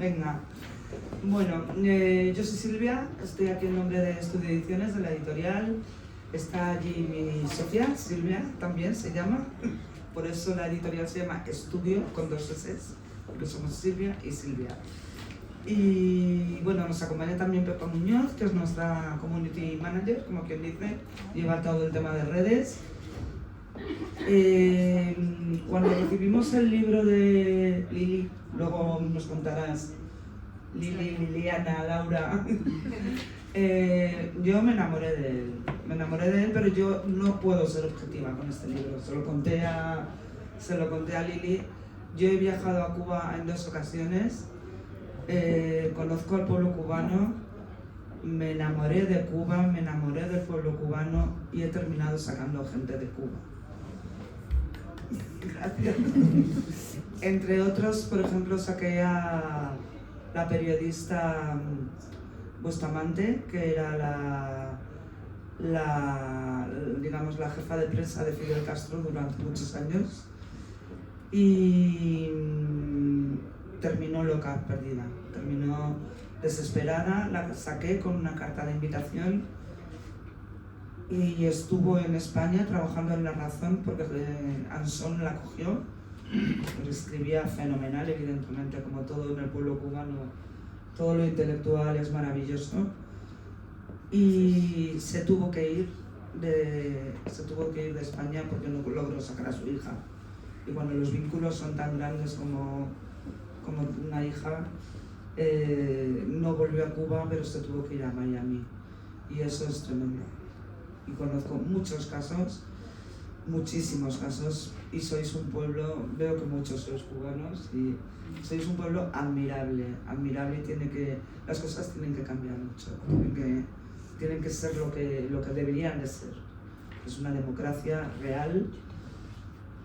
Venga, bueno, yo soy Silvia, estoy aquí en nombre de Estudio Ediciones, de la editorial. Está allí mi socia, Silvia, también se llama. Por eso la editorial se llama Estudio, con 2 S, porque somos Silvia y Silvia. Y bueno, nos acompaña también Pepa Muñoz, que es nuestra community manager, como quien dice, lleva todo el tema de redes. Cuando recibimos el libro de Lili, luego nos contarás, Lili, Liliana, Laura, yo me enamoré de él, pero yo no puedo ser objetiva con este libro. Se lo conté a Lili. Yo he viajado a Cuba en 2 ocasiones, conozco al pueblo cubano, me enamoré de Cuba, me enamoré del pueblo cubano y he terminado sacando gente de Cuba. Gracias. Entre otros, por ejemplo, saqué a la periodista Bustamante, que era digamos, la jefa de prensa de Fidel Castro durante muchos años, y terminó loca, perdida, terminó desesperada. La saqué con una carta de invitación y estuvo en España trabajando en La Razón porque Ansón la cogió. Escribía fenomenal, evidentemente, como todo en el pueblo cubano, todo lo intelectual es maravilloso. Y se tuvo que ir de España porque no logró sacar a su hija. Y cuando los vínculos son tan grandes como una hija, no volvió a Cuba, pero se tuvo que ir a Miami. Y eso es tremendo. Y conozco muchos casos, muchísimos casos, y sois un pueblo, veo que muchos sois cubanos, y sois un pueblo admirable, y las cosas tienen que cambiar mucho, tienen que ser lo que deberían de ser. Es una democracia real,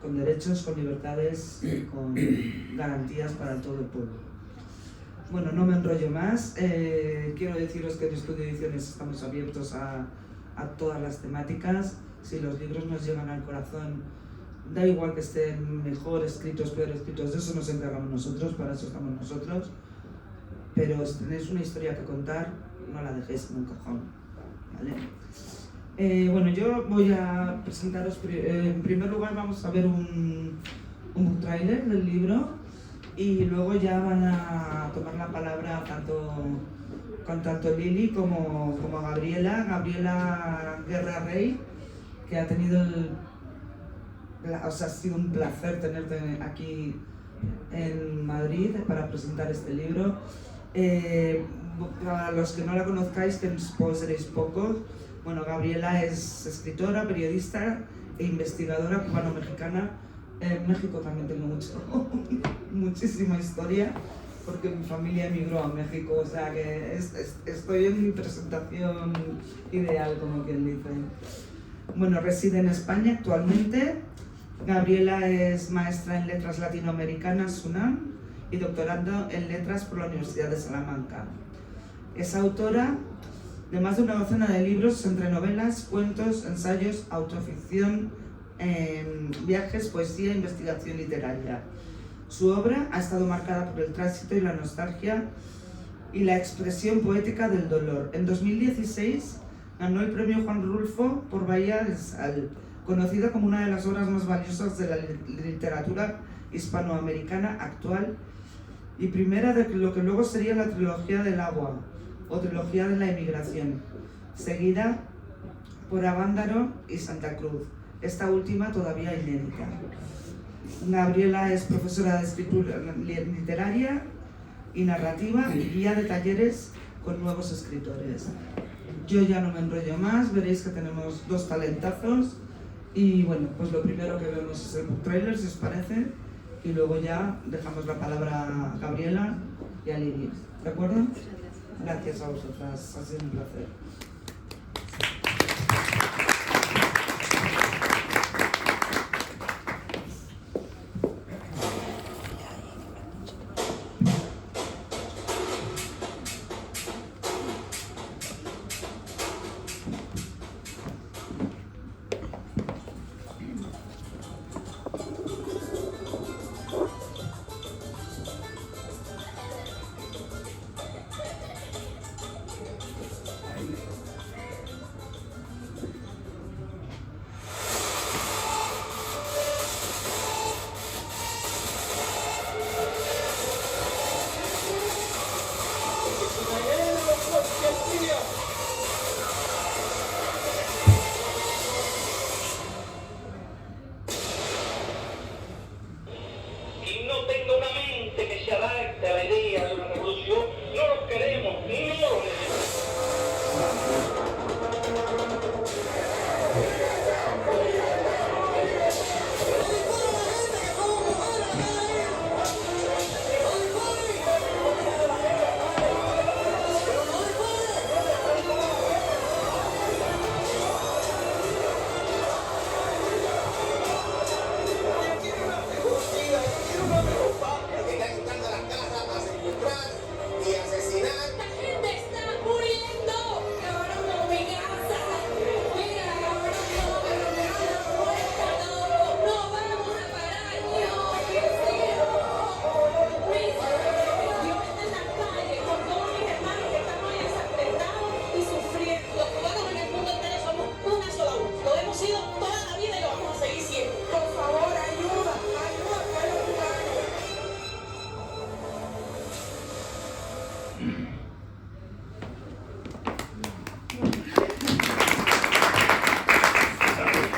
con derechos, con libertades, con garantías para todo el pueblo. Bueno, no me enrollo más. Quiero deciros que en Estudio Ediciones estamos abiertos a todas las temáticas. Si los libros nos llegan al corazón, da igual que estén mejor escritos, peor escritos, de eso nos encargamos nosotros, para eso estamos nosotros. Pero si tenéis una historia que contar, no la dejéis en un cajón, ¿vale? Bueno, yo voy a presentaros, en primer lugar vamos a ver un book trailer del libro, y luego ya van a tomar la palabra tanto Lili como Gabriela Guerra Rey, que ha tenido ha sido un placer tenerte aquí en Madrid para presentar este libro. Para los que no la conozcáis, que seréis pocos, bueno, Gabriela es escritora, periodista e investigadora cubano-mexicana. En México también tengo muchísima historia, porque mi familia emigró a México, o sea que estoy en mi presentación ideal, como quien dice. Bueno, reside en España actualmente. Gabriela es maestra en Letras Latinoamericanas, UNAM, y doctorando en Letras por la Universidad de Salamanca. Es autora de más de una docena de libros, entre novelas, cuentos, ensayos, autoficción, viajes, poesía e investigación literaria. Su obra ha estado marcada por el tránsito y la nostalgia y la expresión poética del dolor. En 2016 ganó el premio Juan Rulfo por Bahía de Sal, conocida como una de las obras más valiosas de la literatura hispanoamericana actual y primera de lo que luego sería la trilogía del agua o trilogía de la emigración, seguida por Avándaro y Santa Cruz, esta última todavía inédita. Gabriela es profesora de escritura literaria y narrativa y guía de talleres con nuevos escritores. Yo ya no me enrollo más, veréis que tenemos 2 talentazos, y bueno, pues lo primero que vemos es el book trailer, si os parece, y luego ya dejamos la palabra a Gabriela y a Lili, ¿de acuerdo? Gracias a vosotras, ha sido un placer.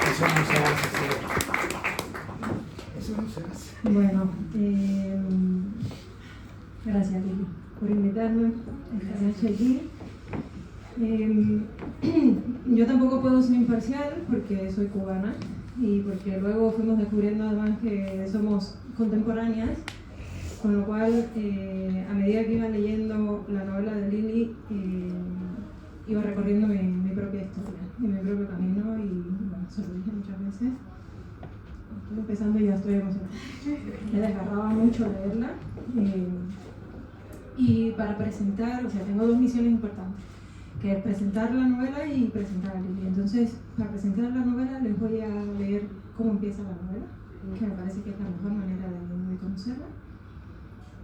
Eso no se hace. Eso no se hace. Bueno, gracias Lili por invitarme esta noche aquí. Yo tampoco puedo ser imparcial porque soy cubana y porque luego fuimos descubriendo además que somos contemporáneas, con lo cual a medida que iba leyendo la novela de Lili iba recorriendo mi propia historia y mi propio camino y bueno, se lo dije muchas veces. Estoy empezando y ya estoy emocionada. Me desgarraba mucho leerla y para presentar, o sea, tengo dos misiones importantes, que es presentar la novela y presentar a Lili. Entonces, para presentar la novela les voy a leer cómo empieza la novela, que me parece que es la mejor manera de conocerla,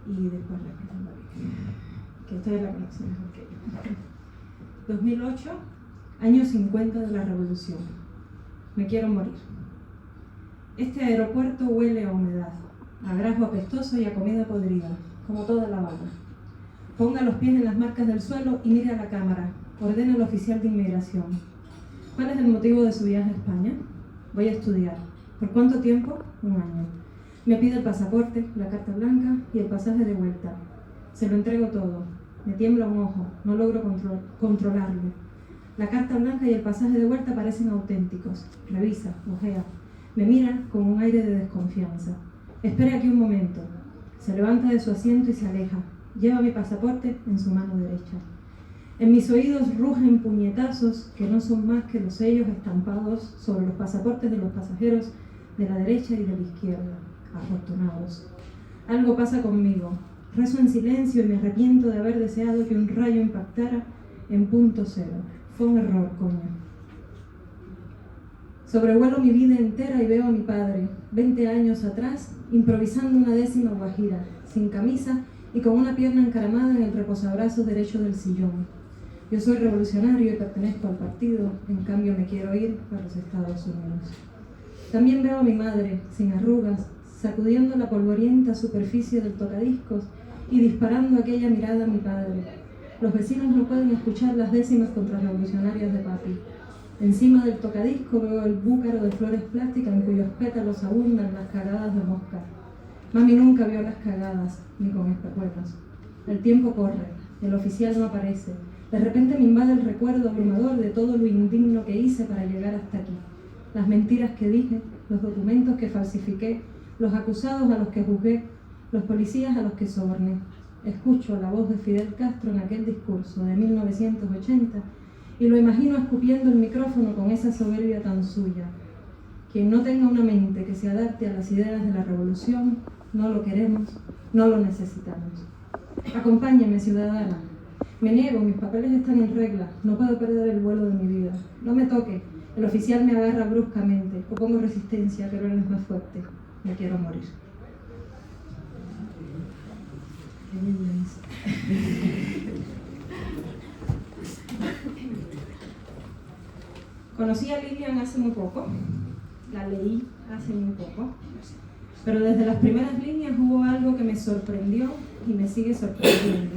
y después les presento a Lili, que ustedes la conocen mejor que yo. 2008, año 50 de la Revolución. Me quiero morir. Este aeropuerto huele a humedad, a grajo apestoso y a comida podrida, como toda La Habana. Ponga los pies en las marcas del suelo y mire a la cámara. Ordena al oficial de inmigración. ¿Cuál es el motivo de su viaje a España? Voy a estudiar. ¿Por cuánto tiempo? 1 año. Me pide el pasaporte, la carta blanca y el pasaje de vuelta. Se lo entrego todo. Me tiembla un ojo. No logro controlarlo. La carta blanca y el pasaje de vuelta parecen auténticos. Revisa, ojea. Me mira con un aire de desconfianza. Espera aquí un momento. Se levanta de su asiento y se aleja. Lleva mi pasaporte en su mano derecha. En mis oídos rugen puñetazos que no son más que los sellos estampados sobre los pasaportes de los pasajeros de la derecha y de la izquierda. Afortunados. Algo pasa conmigo. Rezo en silencio y me arrepiento de haber deseado que un rayo impactara en punto cero. Fue un error, coño. Sobrevuelo mi vida entera y veo a mi padre, 20 años atrás, improvisando una 10ª guajira, sin camisa y con una pierna encaramada en el reposabrazo derecho del sillón. Yo soy revolucionario y pertenezco al partido, en cambio me quiero ir para los Estados Unidos. También veo a mi madre, sin arrugas, sacudiendo la polvorienta superficie del tocadiscos y disparando aquella mirada a mi padre. Los vecinos no pueden escuchar las décimas contrarrevolucionarias de papi. Encima del tocadisco veo el búcaro de flores plásticas en cuyos pétalos abundan las cagadas de mosca. Mami nunca vio las cagadas, ni con espejuelos. El tiempo corre, el oficial no aparece. De repente me invade el recuerdo abrumador de todo lo indigno que hice para llegar hasta aquí. Las mentiras que dije, los documentos que falsifiqué, los acusados a los que juzgué, los policías a los que soborné. Escucho la voz de Fidel Castro en aquel discurso de 1980 y lo imagino escupiendo el micrófono con esa soberbia tan suya. Quien no tenga una mente que se adapte a las ideas de la revolución, no lo queremos, no lo necesitamos. Acompáñeme, ciudadana. Me niego, mis papeles están en regla, no puedo perder el vuelo de mi vida. No me toque, el oficial me agarra bruscamente, opongo resistencia, pero él es más fuerte. Me quiero morir. Qué Conocí a Lilian hace muy poco, la leí hace muy poco, pero desde las primeras líneas hubo algo que me sorprendió y me sigue sorprendiendo.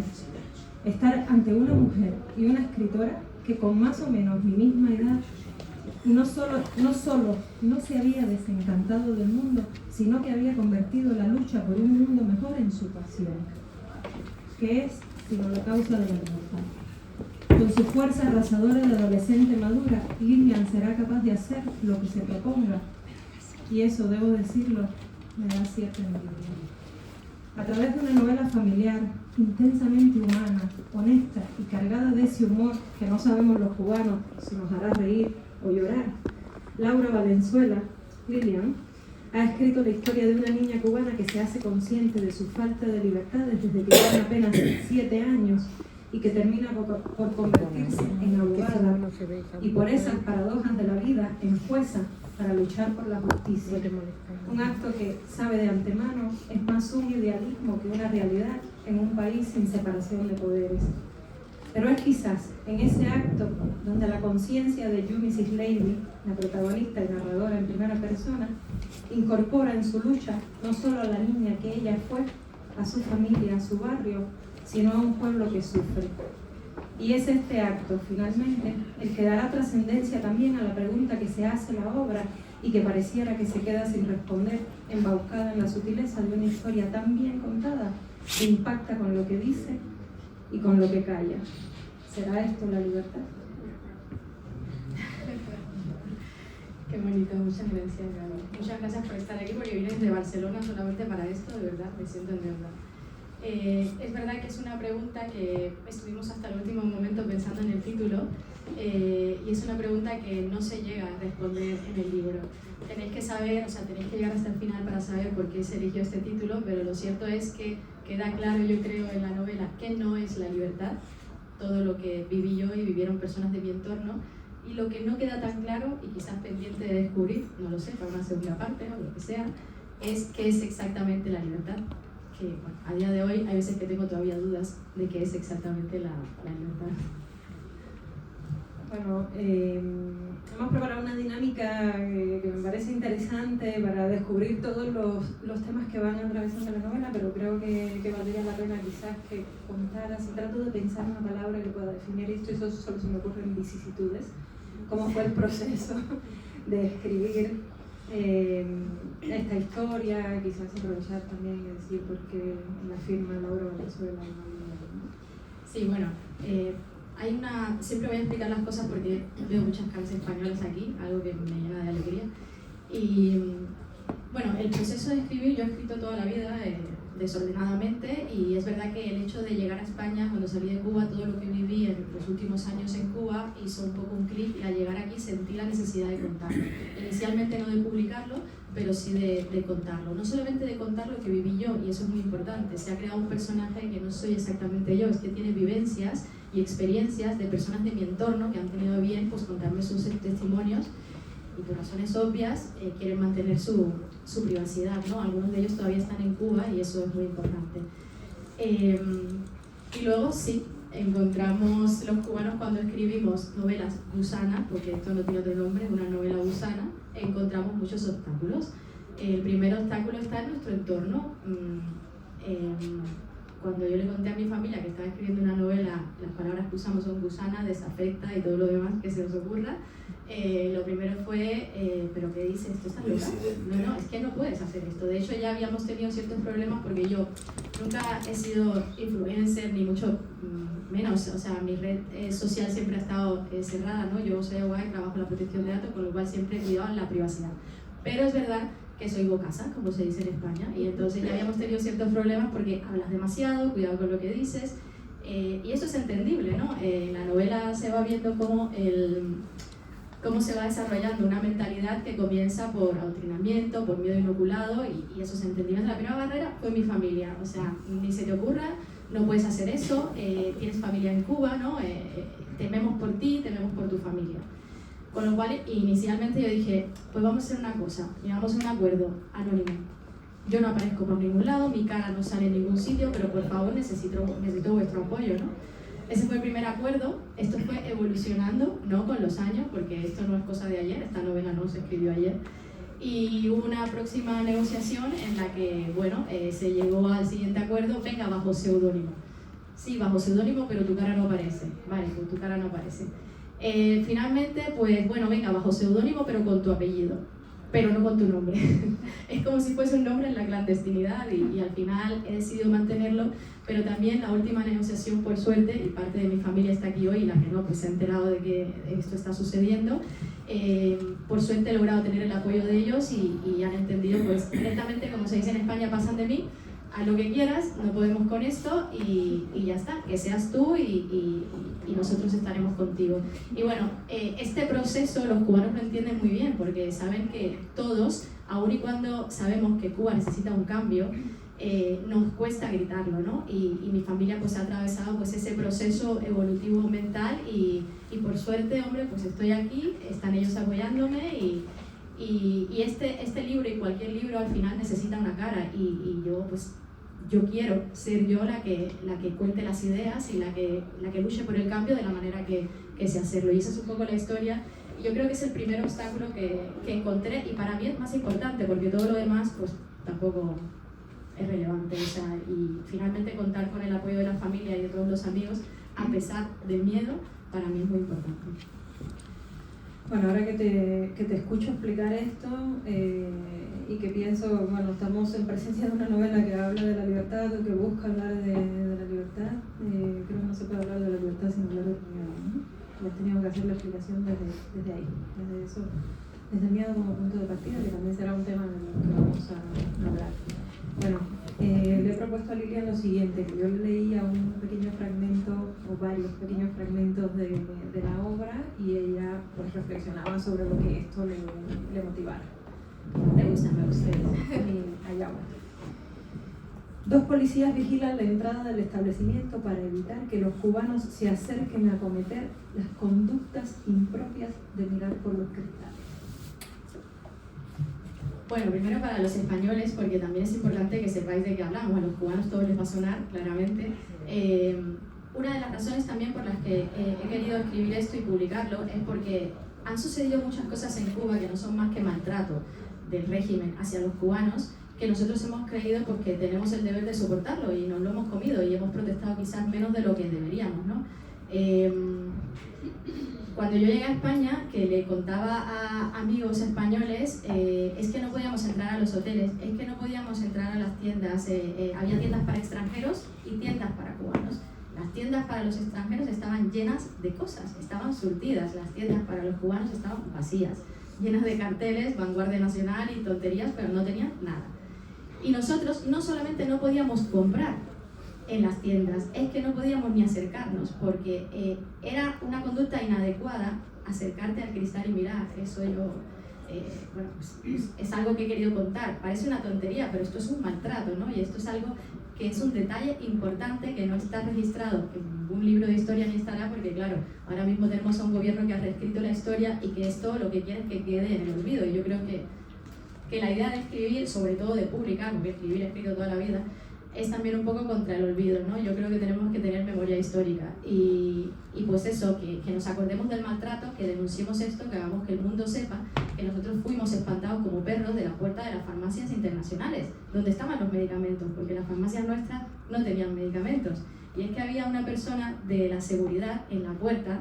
Estar ante una mujer y una escritora que con más o menos mi misma edad no solo no se había desencantado del mundo, sino que había convertido la lucha por un mundo mejor en su pasión, que es sino la causa de la libertad. Con su fuerza arrasadora de adolescente madura, Lilian será capaz de hacer lo que se proponga, y eso, debo decirlo, me da cierta envidia. A través de una novela familiar, intensamente humana, honesta y cargada de ese humor que no sabemos los cubanos si nos hará reír o llorar, Laura Valenzuela, Lilian, ha escrito la historia de una niña cubana que se hace consciente de su falta de libertades desde que tiene apenas 7 años y que termina por convertirse en abogada y por esas paradojas de la vida en jueza para luchar por la justicia. Un acto que, sabe de antemano, es más un idealismo que una realidad en un país sin separación de poderes. Pero es quizás en ese acto donde la conciencia de You Mrs. Lady, la protagonista y narradora en primera persona, incorpora en su lucha no solo a la niña que ella fue, a su familia, a su barrio, sino a un pueblo que sufre. Y es este acto, finalmente, el que dará trascendencia también a la pregunta que se hace la obra y que pareciera que se queda sin responder, embaucada en la sutileza de una historia tan bien contada que impacta con lo que dice y con lo que calla. ¿Será esto la libertad? Qué bonito, muchas gracias, Gaby. Muchas gracias por estar aquí, porque vine desde Barcelona solamente para esto, de verdad, me siento en deuda. Es verdad que es una pregunta que estuvimos hasta el último momento pensando en el título, y es una pregunta que no se llega a responder en el libro. Tenéis que saber, o sea, tenéis que llegar hasta el final para saber por qué se eligió este título, pero lo cierto es que queda claro, yo creo, en la novela que no es la libertad, todo lo que viví yo y vivieron personas de mi entorno, y lo que no queda tan claro, y quizás pendiente de descubrir, no lo sé, para una segunda parte o lo que sea, es qué es exactamente la libertad. Que bueno, a día de hoy hay veces que tengo todavía dudas de qué es exactamente la libertad. Bueno, hemos preparado una dinámica que me parece interesante para descubrir todos los temas que van atravesando la novela, pero creo que valdría la pena quizás que contaras, y trato de pensar una palabra que pueda definir esto, y eso solo se me ocurren vicisitudes. ¿Cómo fue el proceso de escribir esta historia? Quizás aprovechar también y decir por qué la firma Laura Valenzuela. Sí, bueno, siempre voy a explicar las cosas porque veo muchas caras españolas aquí, algo que me llena de alegría. Y bueno, el proceso de escribir, yo he escrito toda la vida desordenadamente, y es verdad que el hecho de llegar a España, cuando salí de Cuba, todo lo que viví en los últimos años en Cuba hizo un poco un clic, y al llegar aquí sentí la necesidad de contarlo. Inicialmente no de publicarlo, pero sí de contarlo. No solamente de contar lo que viví yo, y eso es muy importante. Se ha creado un personaje que no soy exactamente yo, es que tiene vivencias y experiencias de personas de mi entorno que han tenido bien pues contarme sus testimonios, y por razones obvias quieren mantener su privacidad, ¿no? Algunos de ellos todavía están en Cuba y eso es muy importante. Y luego sí, encontramos los cubanos, cuando escribimos novelas gusanas, porque esto no tiene otro nombre, una novela gusana, encontramos muchos obstáculos. El primer obstáculo está en nuestro entorno. Cuando yo le conté a mi familia que estaba escribiendo una novela, las palabras que usamos son gusana, desafecta y todo lo demás que se os ocurra, lo primero fue, ¿pero qué dices? ¿Esto está loca? No, es que no puedes hacer esto. De hecho, ya habíamos tenido ciertos problemas porque yo nunca he sido influencer, ni mucho menos. O sea, mi red social siempre ha estado cerrada, ¿no? Yo soy abogada y trabajo en la protección de datos, con lo cual siempre he cuidado la privacidad. Pero es verdad que soy bocasa, como se dice en España, y entonces ya habíamos tenido ciertos problemas porque hablas demasiado, cuidado con lo que dices, y eso es entendible, ¿no? En la novela se va viendo cómo se va desarrollando una mentalidad que comienza por adoctrinamiento, por miedo inoculado, y eso es entendible. La primera barrera fue mi familia, o sea, ni se te ocurra, no puedes hacer eso, tienes familia en Cuba, ¿no? Tememos por ti, tememos por tu familia. Con lo cual, inicialmente yo dije, pues vamos a hacer una cosa, llegamos a un acuerdo anónimo. Yo no aparezco por ningún lado, mi cara no sale en ningún sitio, pero por favor necesito vuestro apoyo, ¿no? Ese fue el primer acuerdo. Esto fue evolucionando, ¿no? Con los años, porque esto no es cosa de ayer, esta novela no se escribió ayer. Y hubo una próxima negociación en la que, bueno, se llegó al siguiente acuerdo, venga, bajo seudónimo. Sí, bajo seudónimo, pero tu cara no aparece. Vale, pues tu cara no aparece. Finalmente, pues bueno, venga, bajo seudónimo, pero con tu apellido, pero no con tu nombre. Es como si fuese un nombre en la clandestinidad, y al final he decidido mantenerlo, pero también la última negociación, por suerte, y parte de mi familia está aquí hoy, y la que no, pues se ha enterado de que esto está sucediendo, por suerte he logrado tener el apoyo de ellos, y han entendido, pues directamente, como se dice en España, pasan de mí, haz lo que quieras, no podemos con esto, y ya está, que seas tú y nosotros estaremos contigo. Y bueno, este proceso los cubanos lo entienden muy bien, porque saben que todos, aun y cuando sabemos que Cuba necesita un cambio, nos cuesta gritarlo, ¿no? Y mi familia pues ha atravesado pues ese proceso evolutivo mental, y por suerte, hombre, pues estoy aquí, están ellos apoyándome, y este libro y cualquier libro al final necesita una cara, y yo quiero ser yo la que cuente las ideas y la que luche por el cambio de la manera que sé hacerlo. Y esa es un poco la historia. Y yo creo que es el primer obstáculo que encontré, y para mí es más importante, porque todo lo demás pues tampoco es relevante. O sea, y finalmente contar con el apoyo de la familia y de todos los amigos, a pesar del miedo, para mí es muy importante. Bueno, ahora que te escucho explicar esto y que pienso, bueno, estamos en presencia de una novela que habla de la libertad o que busca hablar de la libertad, creo que no se puede hablar de la libertad sin hablar del miedo, ¿no? Les teníamos que hacer la explicación desde ahí, desde eso, desde el miedo como punto de partida, que también será un tema del que vamos a hablar. Bueno, le he propuesto a Lilian lo siguiente, que yo leía un pequeño fragmento o varios pequeños fragmentos de la obra y ella pues reflexionaba sobre lo que esto le motivara. Me gusta. Y allá va. 2 policías vigilan la entrada del establecimiento para evitar que los cubanos se acerquen a cometer las conductas impropias de mirar por los cristales. Bueno, primero para los españoles, porque también es importante que sepáis de qué hablamos. A los cubanos todo les va a sonar, claramente. Una de las razones también por las que he querido escribir esto y publicarlo es porque han sucedido muchas cosas en Cuba que no son más que maltrato del régimen hacia los cubanos, que nosotros hemos creído porque tenemos el deber de soportarlo y nos lo hemos comido y hemos protestado quizás menos de lo que deberíamos, ¿no? Cuando yo llegué a España, que le contaba a amigos españoles, es que no podíamos entrar a los hoteles, es que no podíamos entrar a las tiendas, había tiendas para extranjeros y tiendas para cubanos. Las tiendas para los extranjeros estaban llenas de cosas, estaban surtidas, las tiendas para los cubanos estaban vacías, llenas de carteles, Vanguardia Nacional y tonterías, pero no tenían nada. Y nosotros no solamente no podíamos comprar en las tiendas, es que no podíamos ni acercarnos, porque era una conducta inadecuada acercarte al cristal y mirar. Eso yo, bueno, pues, es algo que he querido contar. Parece una tontería, pero esto es un maltrato, ¿no? Y esto es algo que es un detalle importante que no está registrado en ningún libro de historia ni estará, porque claro, ahora mismo tenemos a un gobierno que ha reescrito la historia y que esto lo que quiere es que quede en el olvido. Y yo creo que la idea de escribir, sobre todo de publicar, porque escribir he escrito toda la vida, es también un poco contra el olvido, ¿no? Yo creo que tenemos que tener memoria histórica y pues eso, que nos acordemos del maltrato, que denunciemos esto, que hagamos que el mundo sepa que nosotros fuimos espantados como perros de la puerta de las farmacias internacionales, donde estaban los medicamentos, porque las farmacias nuestras no tenían medicamentos. Y es que había una persona de la seguridad en la puerta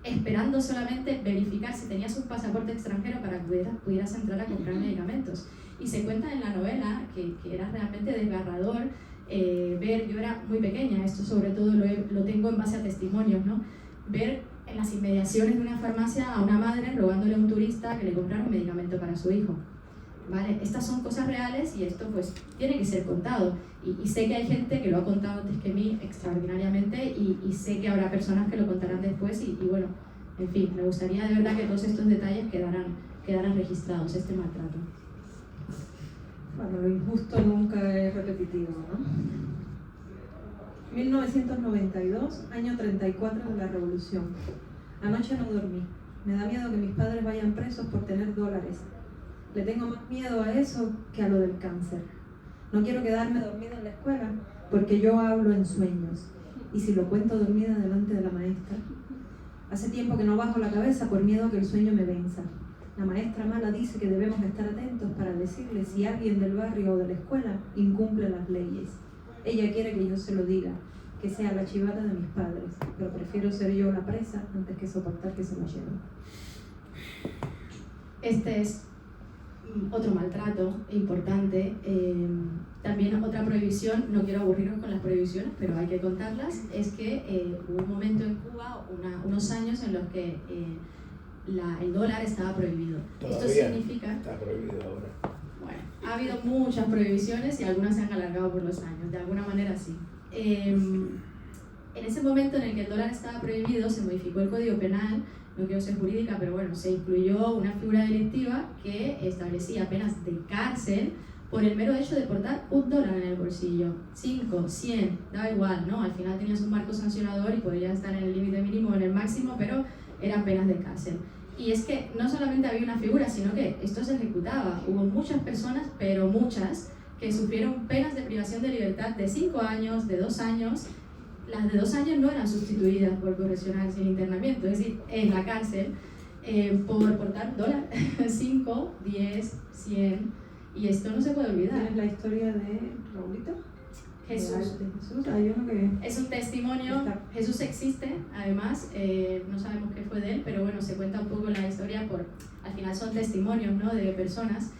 esperando solamente verificar si tenías un pasaporte extranjero para que pudieras entrar a comprar medicamentos. Y se cuenta en la novela que era realmente desgarrador ver, yo era muy pequeña, esto sobre todo lo tengo en base a testimonios, ¿no? Ver en las inmediaciones de una farmacia a una madre rogándole a un turista que le comprara un medicamento para su hijo. ¿Vale? Estas son cosas reales y esto pues tiene que ser contado. Y sé que hay gente que lo ha contado antes que mí extraordinariamente y sé que habrá personas que lo contarán después y bueno, en fin, me gustaría de verdad que todos estos detalles quedaran registrados, este maltrato. Bueno, lo injusto nunca es repetitivo, ¿no? 1992, año 34 de la Revolución. Anoche no dormí. Me da miedo que mis padres vayan presos por tener dólares. Le tengo más miedo a eso que a lo del cáncer. No quiero quedarme dormida en la escuela porque yo hablo en sueños. Y si lo cuento dormida delante de la maestra. Hace tiempo que no bajo la cabeza por miedo a que el sueño me venza. La maestra mala dice que debemos estar atentos para decirle si alguien del barrio o de la escuela incumple las leyes. Ella quiere que yo se lo diga, que sea la chivata de mis padres, pero prefiero ser yo la presa antes que soportar que se lo lleven. Este es otro maltrato importante. También otra prohibición, no quiero aburriros con las prohibiciones, pero hay que contarlas, es que hubo un momento en Cuba, unos años en los que el dólar estaba prohibido. Todavía esto significa... está prohibido ahora. Bueno, ha habido muchas prohibiciones y algunas se han alargado por los años, de alguna manera sí. En ese momento en el que el dólar estaba prohibido, se modificó el Código Penal, no quiero ser jurídica, pero bueno, se incluyó una figura delictiva que establecía penas de cárcel por el mero hecho de portar $1 en el bolsillo. 5, 100, daba igual, ¿no? Al final tenías un marco sancionador y podrías estar en el límite mínimo o en el máximo, pero eran penas de cárcel. Y es que no solamente había una figura, sino que esto se ejecutaba. Hubo muchas personas, pero muchas, que sufrieron penas de privación de libertad de 5 años, de 2 años. Las de 2 años no eran sustituidas por correccional sin internamiento, es decir, en la cárcel, por portar $, 5, 10, 100. Y esto no se puede olvidar. ¿Tienes la historia de Raulito? Jesús. De Jesús, hay uno que... Es un testimonio, Está. Jesús existe, además, no sabemos qué fue de él, pero bueno, se cuenta un poco la historia al final son testimonios, ¿no?, de personas.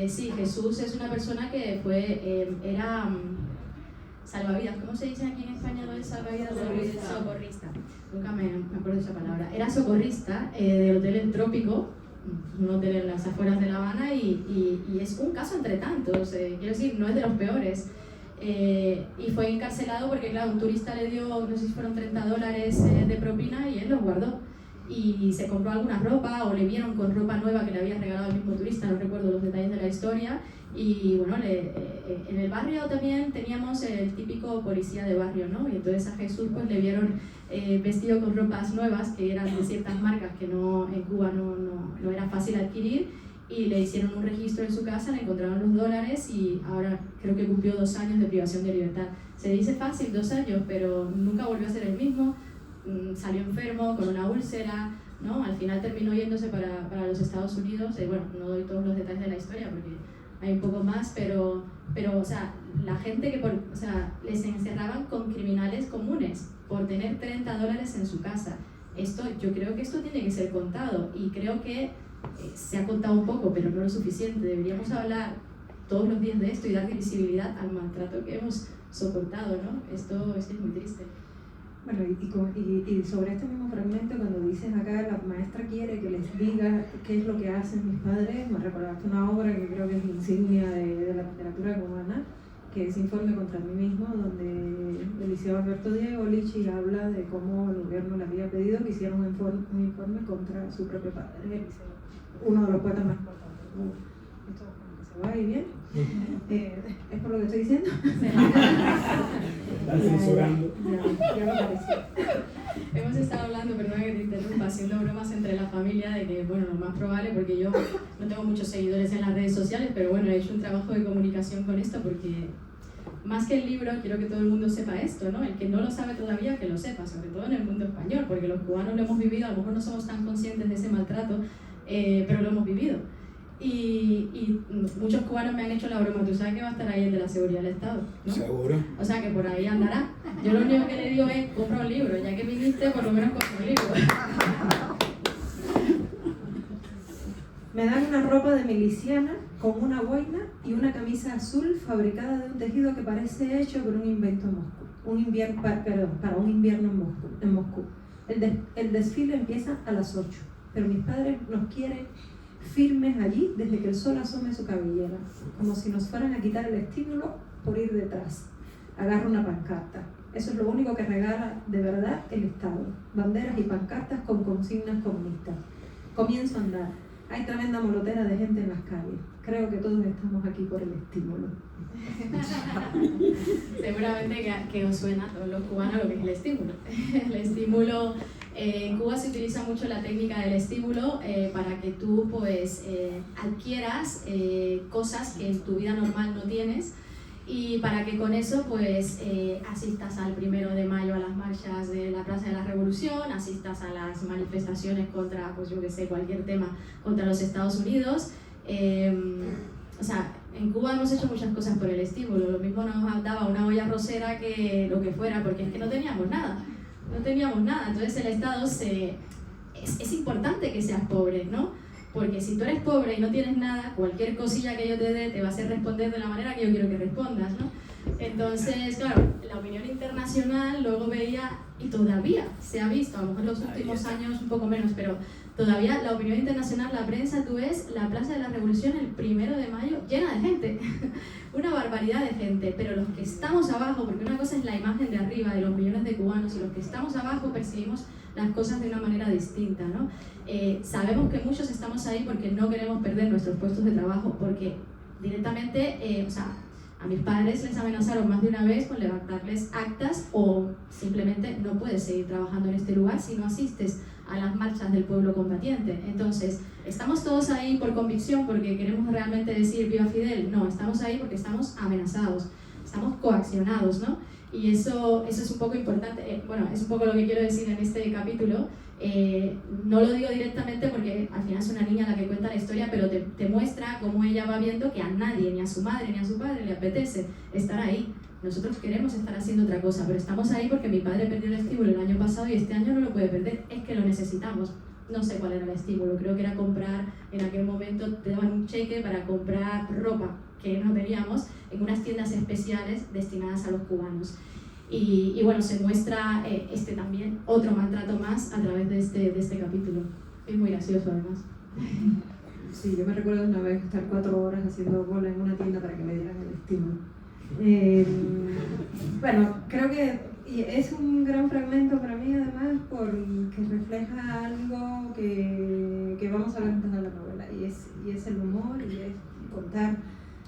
Sí, Jesús es una persona que era salvavidas. ¿Cómo se dice aquí en español el salvavidas? Socorrista. Nunca me acuerdo de esa palabra. Era socorrista del Hotel El Trópico, un hotel en las afueras de La Habana, y es un caso entre tantos, quiero decir, no es de los peores. Y fue encarcelado porque, claro, un turista le dio, no sé si fueron $30 de propina y él los guardó. Y se compró alguna ropa o le vieron con ropa nueva que le había regalado el mismo turista, no recuerdo los detalles de la historia. Y bueno, en el barrio también teníamos el típico policía de barrio, ¿no? Y entonces a Jesús pues le vieron vestido con ropas nuevas que eran de ciertas marcas que en Cuba no era fácil adquirir, y le hicieron un registro en su casa, le encontraron los dólares y ahora creo que cumplió 2 años de privación de libertad. Se dice fácil, 2 años, pero nunca volvió a ser el mismo. Salió enfermo con una úlcera, ¿no? Al final terminó yéndose para los Estados Unidos. Bueno, no doy todos los detalles de la historia porque hay un poco más, pero o sea, la gente que les encerraban con criminales comunes por tener $30 en su casa. Yo creo que esto tiene que ser contado, y creo que se ha contado un poco, pero no lo suficiente. Deberíamos hablar todos los días de esto y dar visibilidad al maltrato que hemos soportado, ¿no? Esto es muy triste. Bueno, y sobre este mismo fragmento, cuando dices acá, la maestra quiere que les diga qué es lo que hacen mis padres, me recordaste una obra que creo que es insignia de la literatura cubana, que es Informe contra mí mismo, donde el liceo Alberto Diego Lichi habla de cómo el gobierno le había pedido que hiciera un informe contra su propio padre, uno de los poetas más importantes. Esto como que se va y bien. ¿Es por lo que estoy diciendo? Están censurando. Ya lo parecía. Hemos estado hablando, perdona que te interrumpa, haciendo bromas entre la familia de que, bueno, lo más probable, porque yo no tengo muchos seguidores en las redes sociales, pero bueno, he hecho un trabajo de comunicación con esto porque más que el libro quiero que todo el mundo sepa esto, ¿no? El que no lo sabe todavía, que lo sepa, sobre todo en el mundo español, porque los cubanos lo hemos vivido, a lo mejor no somos tan conscientes de ese maltrato, pero lo hemos vivido. Y muchos cubanos me han hecho la broma, tú sabes que va a estar ahí el de la seguridad del Estado, ¿no? Seguro. O sea que por ahí andará. Yo lo único que le digo es, compra un libro, ya que viniste, por lo menos compra un libro. Me dan una ropa de miliciana con una boina y una camisa azul fabricada de un tejido que parece hecho por un invento en Moscú. Para un invierno en Moscú. El desfile empieza a las 8, pero mis padres nos quieren firmes allí desde que el sol asome su cabellera, como si nos fueran a quitar el estímulo por ir detrás. Agarra una pancarta. Eso es lo único que regala de verdad el Estado. Banderas y pancartas con consignas comunistas. Comienzo a andar. Hay tremenda molotera de gente en las calles. Creo que todos estamos aquí por el estímulo. Seguramente que os suena a todos los cubanos lo que es el estímulo. El estímulo, en Cuba se utiliza mucho la técnica del estímulo para que tú pues adquieras cosas que en tu vida normal no tienes, y para que con eso pues asistas al 1 de mayo a las marchas de la Plaza de la Revolución, asistas a las manifestaciones contra, pues yo que sé, cualquier tema contra los Estados Unidos. O sea, en Cuba hemos hecho muchas cosas por el estímulo. Lo mismo nos daba una olla arrocera que lo que fuera, porque es que no teníamos nada. Entonces el Estado es importante que seas pobre, ¿no? Porque si tú eres pobre y no tienes nada, cualquier cosilla que yo te dé te va a hacer responder de la manera que yo quiero que respondas, ¿no? Entonces, claro, la opinión internacional luego veía, y todavía se ha visto, a lo mejor en los últimos años un poco menos, pero todavía la opinión internacional, la prensa, tú ves la Plaza de la Revolución el 1 de mayo llena de gente, una barbaridad de gente, pero los que estamos abajo, porque una cosa es la imagen de arriba de los millones de cubanos, y los que estamos abajo percibimos las cosas de una manera distinta, ¿no? Sabemos que muchos estamos ahí porque no queremos perder nuestros puestos de trabajo, porque directamente, o sea, a mis padres les amenazaron más de una vez con levantarles actas, o simplemente no puedes seguir trabajando en este lugar si no asistes a las marchas del pueblo combatiente. Entonces, ¿estamos todos ahí por convicción porque queremos realmente decir viva Fidel? No, estamos ahí porque estamos amenazados, estamos coaccionados, ¿no? Y eso es un poco importante, bueno, es un poco lo que quiero decir en este capítulo. No lo digo directamente porque al final es una niña la que cuenta la historia, pero te muestra cómo ella va viendo que a nadie, ni a su madre ni a su padre le apetece estar ahí. Nosotros queremos estar haciendo otra cosa, pero estamos ahí porque mi padre perdió el estímulo el año pasado y este año no lo puede perder, es que lo necesitamos. No sé cuál era el estímulo, creo que era comprar, en aquel momento te daban un cheque para comprar ropa que no teníamos en unas tiendas especiales destinadas a los cubanos. Y bueno, se muestra también otro maltrato más a través de este capítulo. Es muy gracioso además. Sí, yo me recuerdo una vez estar 4 horas haciendo cola en una tienda para que me dieran el estímulo. Bueno, creo que es un gran fragmento para mí además porque refleja algo que vamos a ver en toda la novela y es el humor y es contar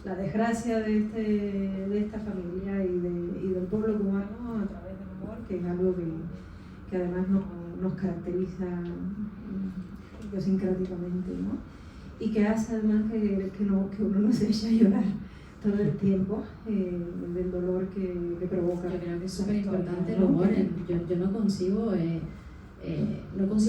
la desgracia de esta familia y del pueblo cubano a través del humor, que es algo que además nos caracteriza idiosincráticamente, ¿no? Y que hace además que uno no se eche a llorar todo el tiempo del dolor que provoca. Yo creo que es súper importante el humor. Yo no concibo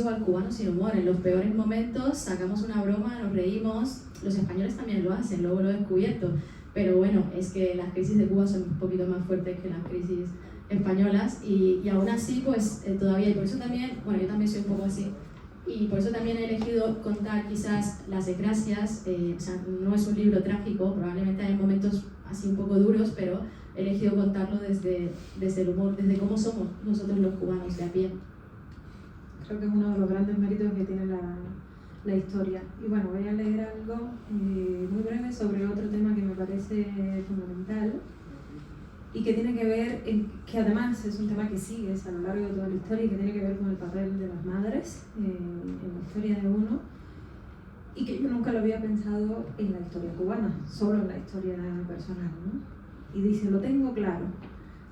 al cubano sin humor. En los peores momentos sacamos una broma, nos reímos. Los españoles también lo hacen, luego lo he descubierto. Pero bueno, es que las crisis de Cuba son un poquito más fuertes que las crisis españolas y aún así pues todavía, y por eso también, bueno, yo también soy un poco así. Y por eso también he elegido contar quizás las desgracias, o sea, no es un libro trágico, probablemente hay momentos así un poco duros, pero he elegido contarlo desde el humor, desde cómo somos nosotros los cubanos de a pie. Creo que es uno de los grandes méritos que tiene la historia. Y bueno, voy a leer algo muy breve sobre otro tema que me parece fundamental y que tiene que ver, que además es un tema que sigues a lo largo de toda la historia y que tiene que ver con el papel de las madres en la historia de uno y que yo nunca lo había pensado en la historia cubana, solo en la historia personal, ¿no? Y dice, lo tengo claro,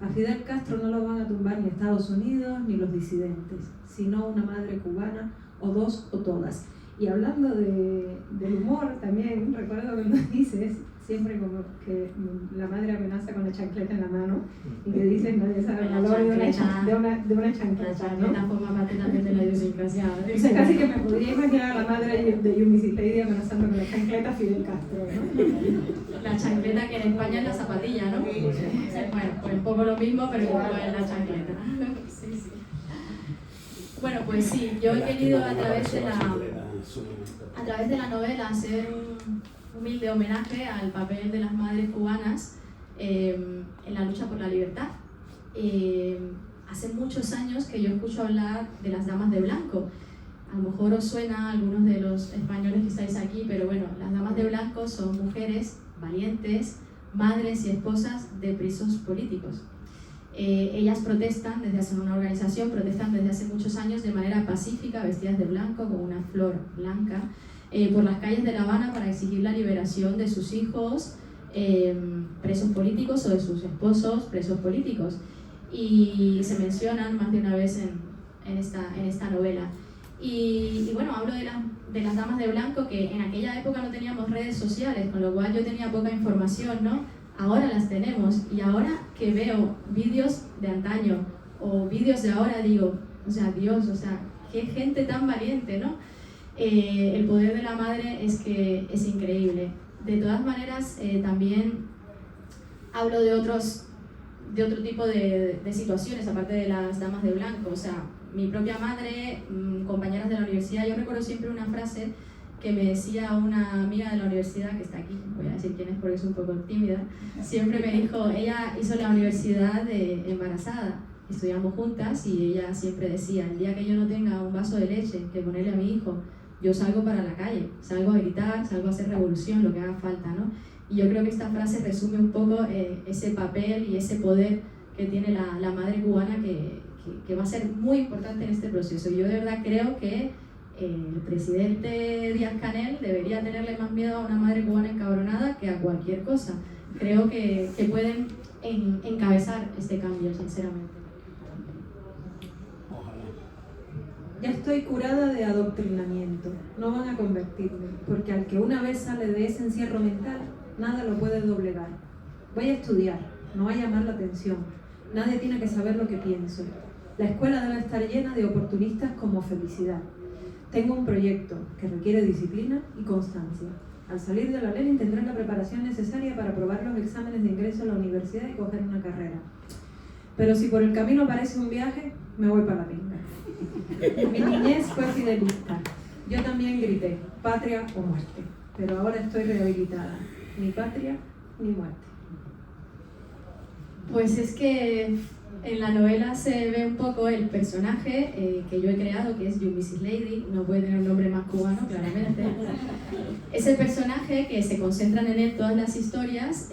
a Fidel Castro no lo van a tumbar ni Estados Unidos ni los disidentes, sino una madre cubana o dos o todas. Y hablando del humor también, recuerdo cuando dices siempre como que la madre amenaza con la chancleta en la mano y que dices nadie sabe el valor de una chancleta, ¿no? La forma parte también de la idiosincrasia. O sea, casi que me podría imaginar a la madre de Yumi Sileidi amenazando con la chancleta a Fidel Castro, ¿no? La chancleta que en España es la zapatilla, ¿no? Bueno, pues un poco lo mismo, pero igual es la chancleta. Sí, sí. Bueno, pues sí, yo he querido a través de la novela hacer un humilde homenaje al papel de las madres cubanas en la lucha por la libertad. Hace muchos años que yo escucho hablar de las damas de blanco. A lo mejor os suena a algunos de los españoles que estáis aquí, pero bueno, las damas de blanco son mujeres valientes, madres y esposas de presos políticos. Ellas protestan desde hace una organización, protestan desde hace muchos años de manera pacífica, vestidas de blanco, con una flor blanca, por las calles de La Habana para exigir la liberación de sus hijos presos políticos o de sus esposos presos políticos. Y se mencionan más de una vez en esta novela. Y bueno, hablo de las damas de blanco, que en aquella época no teníamos redes sociales, con lo cual yo tenía poca información, ¿no? Ahora las tenemos, y ahora que veo vídeos de antaño o vídeos de ahora digo, o sea, Dios, o sea, qué gente tan valiente, ¿no? El poder de la madre es que es increíble. De todas maneras, también hablo de otro tipo de situaciones, aparte de las damas de blanco. O sea, mi propia madre, compañeras de la universidad, yo recuerdo siempre una frase que me decía una amiga de la universidad, que está aquí, voy a decir quién es porque es un poco tímida, siempre me dijo, ella hizo la universidad embarazada, estudiamos juntas y ella siempre decía, el día que yo no tenga un vaso de leche que ponerle a mi hijo, yo salgo para la calle, salgo a gritar, salgo a hacer revolución, lo que haga falta, ¿no? Y yo creo que esta frase resume un poco ese papel y ese poder que tiene la madre cubana que va a ser muy importante en este proceso. Yo de verdad creo que el presidente Díaz-Canel debería tenerle más miedo a una madre cubana encabronada que a cualquier cosa. Creo que pueden encabezar este cambio, sinceramente. Ya estoy curada de adoctrinamiento, no van a convertirme, porque al que una vez sale de ese encierro mental, nada lo puede doblegar. Voy a estudiar, no a llamar la atención. Nadie tiene que saber lo que pienso. La escuela debe estar llena de oportunistas como felicidad. Tengo un proyecto que requiere disciplina y constancia. Al salir de la Lenin tendré la preparación necesaria para aprobar los exámenes de ingreso a la universidad y coger una carrera. Pero si por el camino parece un viaje, me voy para la pinga. Mi niñez fue fidelista. Yo también grité, patria o muerte. Pero ahora estoy rehabilitada. Ni patria ni muerte. Pues es que en la novela se ve un poco el personaje que yo he creado, que es You Mrs. Lady, no puede tener un nombre más cubano, claramente. Es el personaje que se concentran en él todas las historias,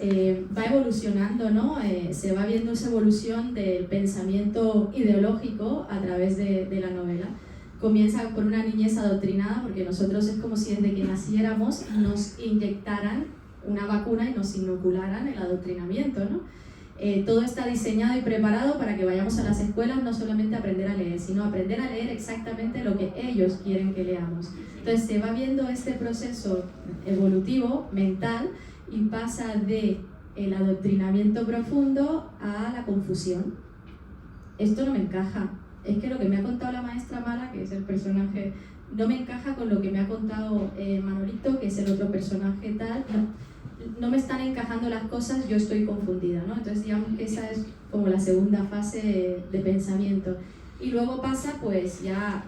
va evolucionando, ¿no? Se va viendo esa evolución del pensamiento ideológico a través de la novela. Comienza por una niñez adoctrinada, porque nosotros es como si desde que naciéramos nos inyectaran una vacuna y nos inocularan el adoctrinamiento, ¿no? Todo está diseñado y preparado para que vayamos a las escuelas no solamente a aprender a leer, sino a aprender a leer exactamente lo que ellos quieren que leamos. Entonces se va viendo este proceso evolutivo, mental, y pasa de el adoctrinamiento profundo a la confusión. Esto no me encaja. Es que lo que me ha contado la maestra Mala, que es el personaje, no me encaja con lo que me ha contado Manolito, que es el otro personaje tal. No me están encajando las cosas, yo estoy confundida, ¿no? Entonces digamos que esa es como la segunda fase de pensamiento. Y luego pasa, pues ya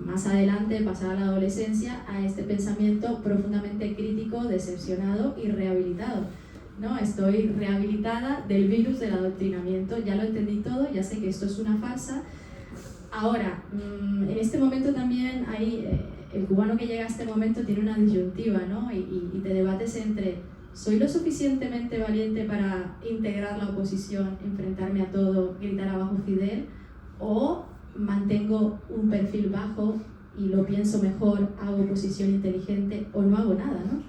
más adelante, pasada la adolescencia, a este pensamiento profundamente crítico, decepcionado y rehabilitado, ¿no? Estoy rehabilitada del virus del adoctrinamiento, ya lo entendí todo, ya sé que esto es una farsa. Ahora, en este momento también hay, el cubano que llega a este momento tiene una disyuntiva, ¿no? Y te debates entre, ¿soy lo suficientemente valiente para integrar la oposición, enfrentarme a todo, gritar abajo Fidel? ¿O mantengo un perfil bajo y lo pienso mejor, hago oposición inteligente o no hago nada, ¿no?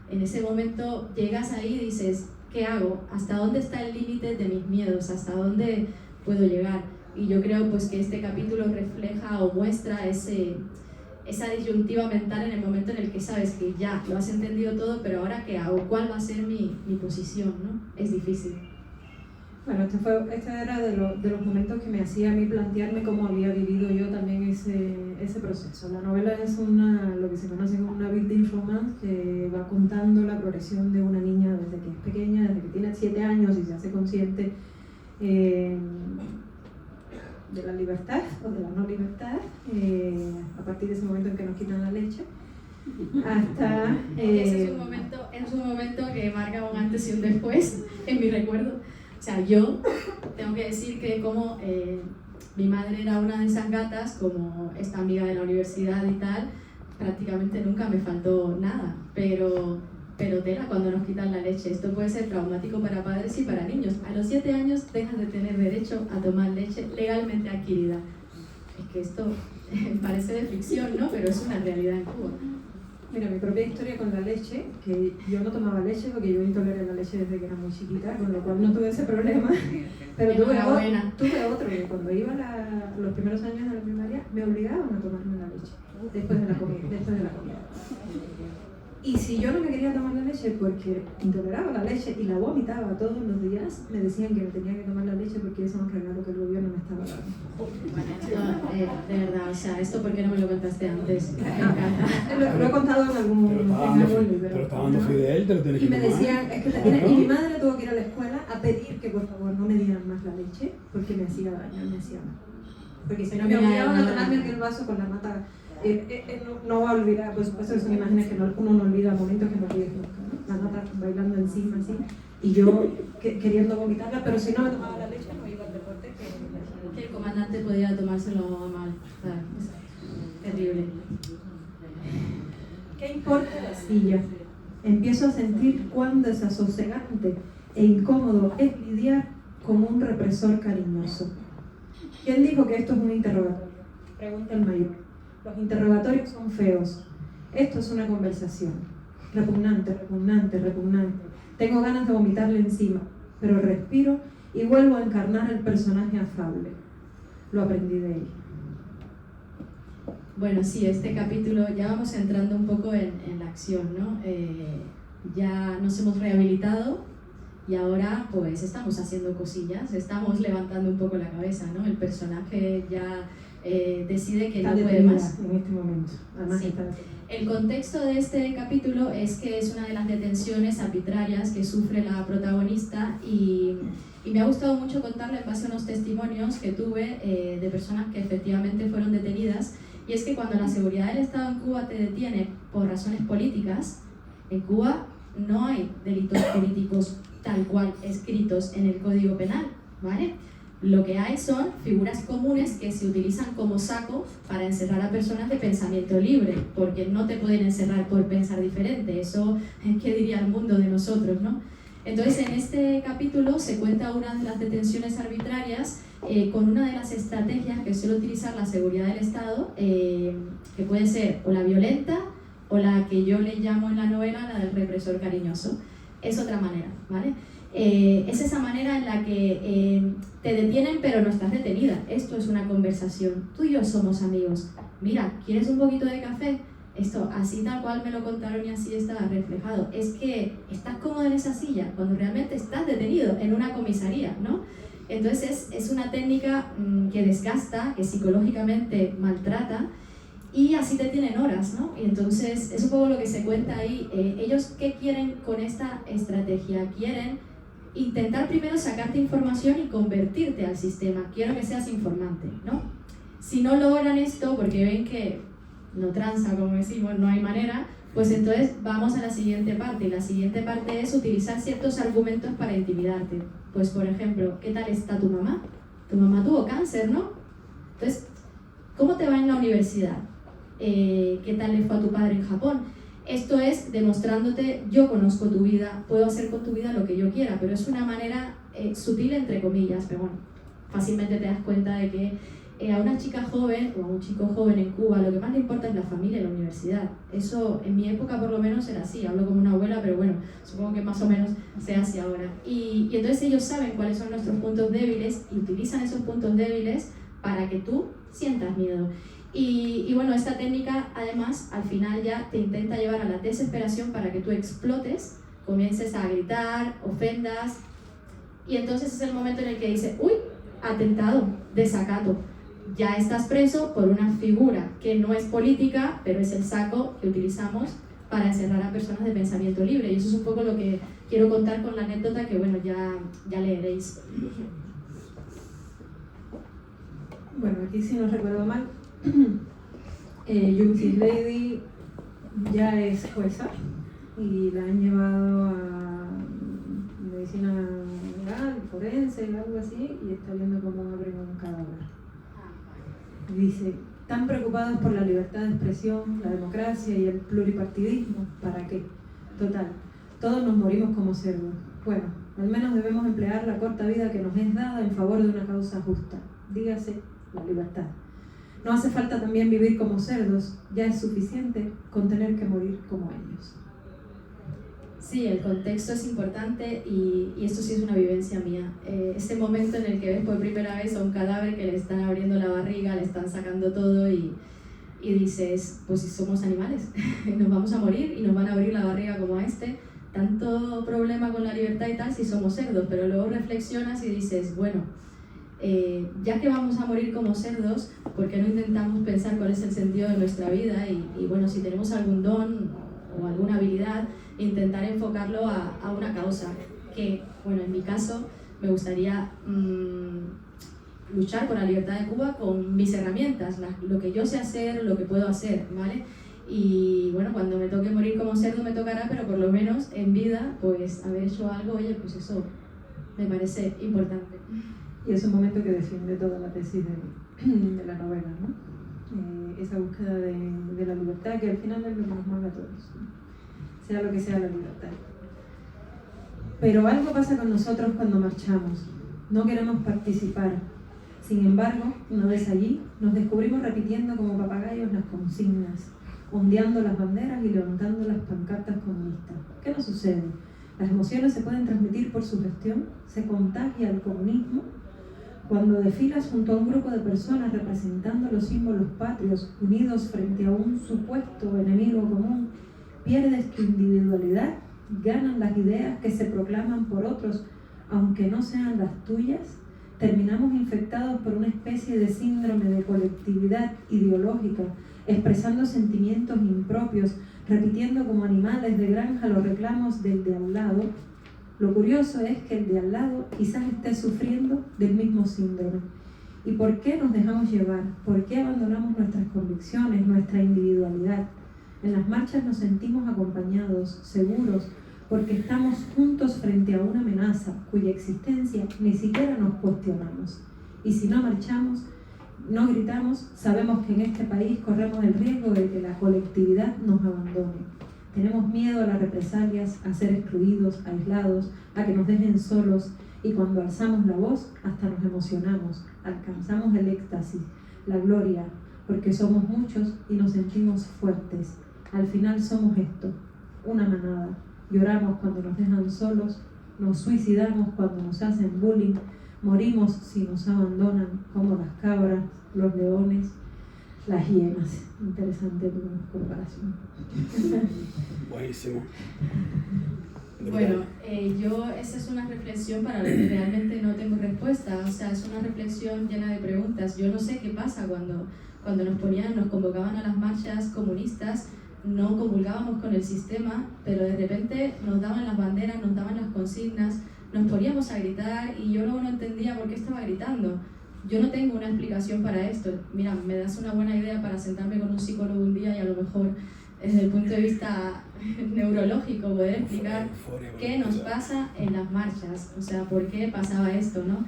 En ese momento llegas ahí y dices, ¿qué hago? ¿Hasta dónde está el límite de mis miedos? ¿Hasta dónde puedo llegar? Y yo creo pues que este capítulo refleja o muestra esa disyuntiva mental en el momento en el que sabes que ya lo has entendido todo, pero ahora ¿qué hago? ¿Cuál va a ser mi posición? ¿No? Es difícil. Bueno, este era de los momentos que me hacía a mí plantearme cómo había vivido yo también ese proceso. La novela es lo que se conoce como una building romance, que va contando la progresión de una niña desde que es pequeña, desde que tiene 7 años y se hace consciente de la libertad o de la no libertad, a partir de ese momento en que nos quitan la leche, hasta... Ese es un momento que marca un antes y un después en mi recuerdo. O sea, yo tengo que decir que como mi madre era una de esas gatas, como esta amiga de la universidad y tal, prácticamente nunca me faltó nada, pero tela cuando nos quitan la leche. Esto puede ser traumático para padres y para niños. A los 7 años dejas de tener derecho a tomar leche legalmente adquirida. Es que esto parece de ficción, ¿no? Pero es una realidad en Cuba. Mira, mi propia historia con la leche, que yo no tomaba leche porque yo intoleré la leche desde que era muy chiquita, con lo cual no tuve ese problema, pero tuve otro, que cuando iba los primeros años de la primaria me obligaban a tomarme la leche después de la comida. Y si yo no me quería tomar la leche porque intoleraba la leche y la vomitaba todos los días, me decían que me tenía que tomar la leche porque eso es un regalo que el gobierno me estaba dando. De verdad, o sea, ¿esto por qué no me lo contaste antes? Me encanta. Lo he contado en algún libro. Te lo está dando Fidel, te lo tienes que tomar. Y me decían, es que te tienes... Y mi madre tuvo que ir a la escuela a pedir que por favor no me dieran más la leche porque me hacía daño, me hacía mal. Porque si no me obligaban a tomarme el vaso con la mata... no va a olvidar, por supuesto que son imágenes que uno no olvida, momentos que no olvida nunca, ¿no? La nata bailando encima así, y yo queriendo vomitarla, pero si no me tomaba la leche no iba al deporte. Que el comandante podía tomárselo mal, claro, es terrible. ¿Qué importa la silla? Empiezo a sentir cuán desasosegante e incómodo es lidiar con un represor cariñoso. ¿Quién dijo que esto es un interrogatorio? Pregunta el mayor. Los interrogatorios son feos. Esto es una conversación. Repugnante. Tengo ganas de vomitarle encima, pero respiro y vuelvo a encarnar el personaje afable. Lo aprendí de él. Bueno, sí, este capítulo ya vamos entrando un poco en la acción, ¿no? Ya nos hemos rehabilitado, Y ahora pues estamos haciendo cosillas, estamos levantando un poco la cabeza, ¿no? El personaje ya decide que Está no puede detenida más. en este momento. Además Sí. está... El contexto de este capítulo es que es una de las detenciones arbitrarias que sufre la protagonista y me ha gustado mucho contarle en base a unos testimonios que tuve de personas que efectivamente fueron detenidas. Y es que cuando la seguridad del Estado en Cuba te detiene por razones políticas, en Cuba no hay delitos políticos tal cual escritos en el Código Penal, ¿vale? Lo que hay son figuras comunes que se utilizan como saco para encerrar a personas de pensamiento libre, porque no te pueden encerrar por pensar diferente, eso, ¿qué diría el mundo de nosotros, no? Entonces, en este capítulo se cuenta una de las detenciones arbitrarias con una de las estrategias que suele utilizar la seguridad del Estado, que puede ser o la violenta o la que yo le llamo en la novela la del represor cariñoso. Es otra manera, ¿vale? Es esa manera en la que te detienen pero no estás detenida. Esto es una conversación. Tú y yo somos amigos. Mira, ¿quieres un poquito de café? Esto, así tal cual me lo contaron y así estaba reflejado. Es que estás cómodo en esa silla cuando realmente estás detenido en una comisaría, ¿no? Entonces es una técnica que desgasta, que psicológicamente maltrata y así te tienen horas, ¿no? Y entonces es un poco lo que se cuenta ahí. Ellos, ¿qué quieren con esta estrategia? Quieren intentar primero sacarte información y convertirte al sistema. Quiero que seas informante, ¿no? Si no logran esto, porque ven que no tranza, como decimos, no hay manera, pues entonces vamos a la siguiente parte. Y la siguiente parte es utilizar ciertos argumentos para intimidarte. Pues, por ejemplo, ¿qué tal está tu mamá? Tu mamá tuvo cáncer, ¿no? Entonces, ¿cómo te va en la universidad? ¿Qué tal le fue a tu padre en Japón? Esto es demostrándote, yo conozco tu vida, puedo hacer con tu vida lo que yo quiera, pero es una manera sutil, entre comillas, pero bueno, fácilmente te das cuenta de que a una chica joven o a un chico joven en Cuba lo que más le importa es la familia y la universidad. Eso en mi época por lo menos era así, hablo como una abuela, pero bueno, supongo que más o menos sea así ahora. Y entonces ellos saben cuáles son nuestros puntos débiles y utilizan esos puntos débiles para que tú sientas miedo. Y bueno, esta técnica además al final ya te intenta llevar a la desesperación para que tú explotes, comiences a gritar, ofendas, y entonces es el momento en el que dice, uy, atentado, desacato, ya estás preso por una figura que no es política, pero es el saco que utilizamos para encerrar a personas de pensamiento libre. Y eso es un poco lo que quiero contar con la anécdota que bueno, ya leeréis. Bueno, aquí si no recuerdo mal, Justice Lady ya es jueza y la han llevado a medicina legal, forense, algo así, y está viendo cómo abren un cadáver. Y dice, tan preocupados por la libertad de expresión, la democracia y el pluripartidismo, ¿para qué? Total, todos nos morimos como cerdos. Bueno, al menos debemos emplear la corta vida que nos es dada en favor de una causa justa, dígase la libertad. No hace falta también vivir como cerdos, ya es suficiente con tener que morir como ellos. Sí, el contexto es importante y esto sí es una vivencia mía. Ese momento en el que ves por primera vez a un cadáver que le están abriendo la barriga, le están sacando todo y dices, pues si somos animales, nos vamos a morir y nos van a abrir la barriga como a este. Tanto problema con la libertad y tal si somos cerdos, pero luego reflexionas y dices, bueno, ya que vamos a morir como cerdos, ¿por qué no intentamos pensar cuál es el sentido de nuestra vida? Y bueno, si tenemos algún don o alguna habilidad, intentar enfocarlo a una causa que, bueno, en mi caso me gustaría luchar por la libertad de Cuba con mis herramientas, lo que yo sé hacer, lo que puedo hacer, ¿vale? Y bueno, cuando me toque morir como cerdo me tocará, pero por lo menos en vida, pues haber hecho algo, oye, pues eso me parece importante. Y es un momento que defiende toda la tesis de la novela, ¿no? Esa búsqueda de la libertad, que al final es lo que nos mueve a todos, ¿no? Sea lo que sea la libertad. Pero algo pasa con nosotros cuando marchamos. No queremos participar. Sin embargo, una vez allí, nos descubrimos repitiendo como papagayos las consignas, ondeando las banderas y levantando las pancartas comunistas. ¿Qué nos sucede? Las emociones se pueden transmitir por sugestión, se contagia el comunismo. Cuando desfilas junto a un grupo de personas representando los símbolos patrios, unidos frente a un supuesto enemigo común, pierdes tu individualidad ganan las ideas que se proclaman por otros, aunque no sean las tuyas, terminamos infectados por una especie de síndrome de colectividad ideológica, expresando sentimientos impropios, repitiendo como animales de granja los reclamos del de al lado. Lo curioso es que el de al lado quizás esté sufriendo del mismo síndrome. ¿Y por qué nos dejamos llevar? ¿Por qué abandonamos nuestras convicciones, nuestra individualidad? En las marchas nos sentimos acompañados, seguros, porque estamos juntos frente a una amenaza cuya existencia ni siquiera nos cuestionamos. Y si no marchamos, no gritamos, sabemos que en este país corremos el riesgo de que la colectividad nos abandone. Tenemos miedo a las represalias, a ser excluidos, aislados, a que nos dejen solos, y cuando alzamos la voz hasta nos emocionamos, alcanzamos el éxtasis, la gloria, porque somos muchos y nos sentimos fuertes. Al final somos esto, una manada. Lloramos cuando nos dejan solos, nos suicidamos cuando nos hacen bullying, morimos si nos abandonan, como las cabras, los leones, las hienas. Interesante comparación. Buenísimo. Bueno, esa es una reflexión para la que realmente no tengo respuesta, o sea, es una reflexión llena de preguntas. Yo no sé qué pasa cuando nos convocaban a las marchas comunistas, no comulgábamos con el sistema, pero de repente nos daban las banderas, nos daban las consignas, nos poníamos a gritar y yo luego no entendía por qué estaba gritando. Yo no tengo una explicación para esto. Mira, me das una buena idea para sentarme con un psicólogo un día y a lo mejor desde el punto de vista neurológico poder explicar qué nos pasa en las marchas, o sea, por qué pasaba esto, ¿no?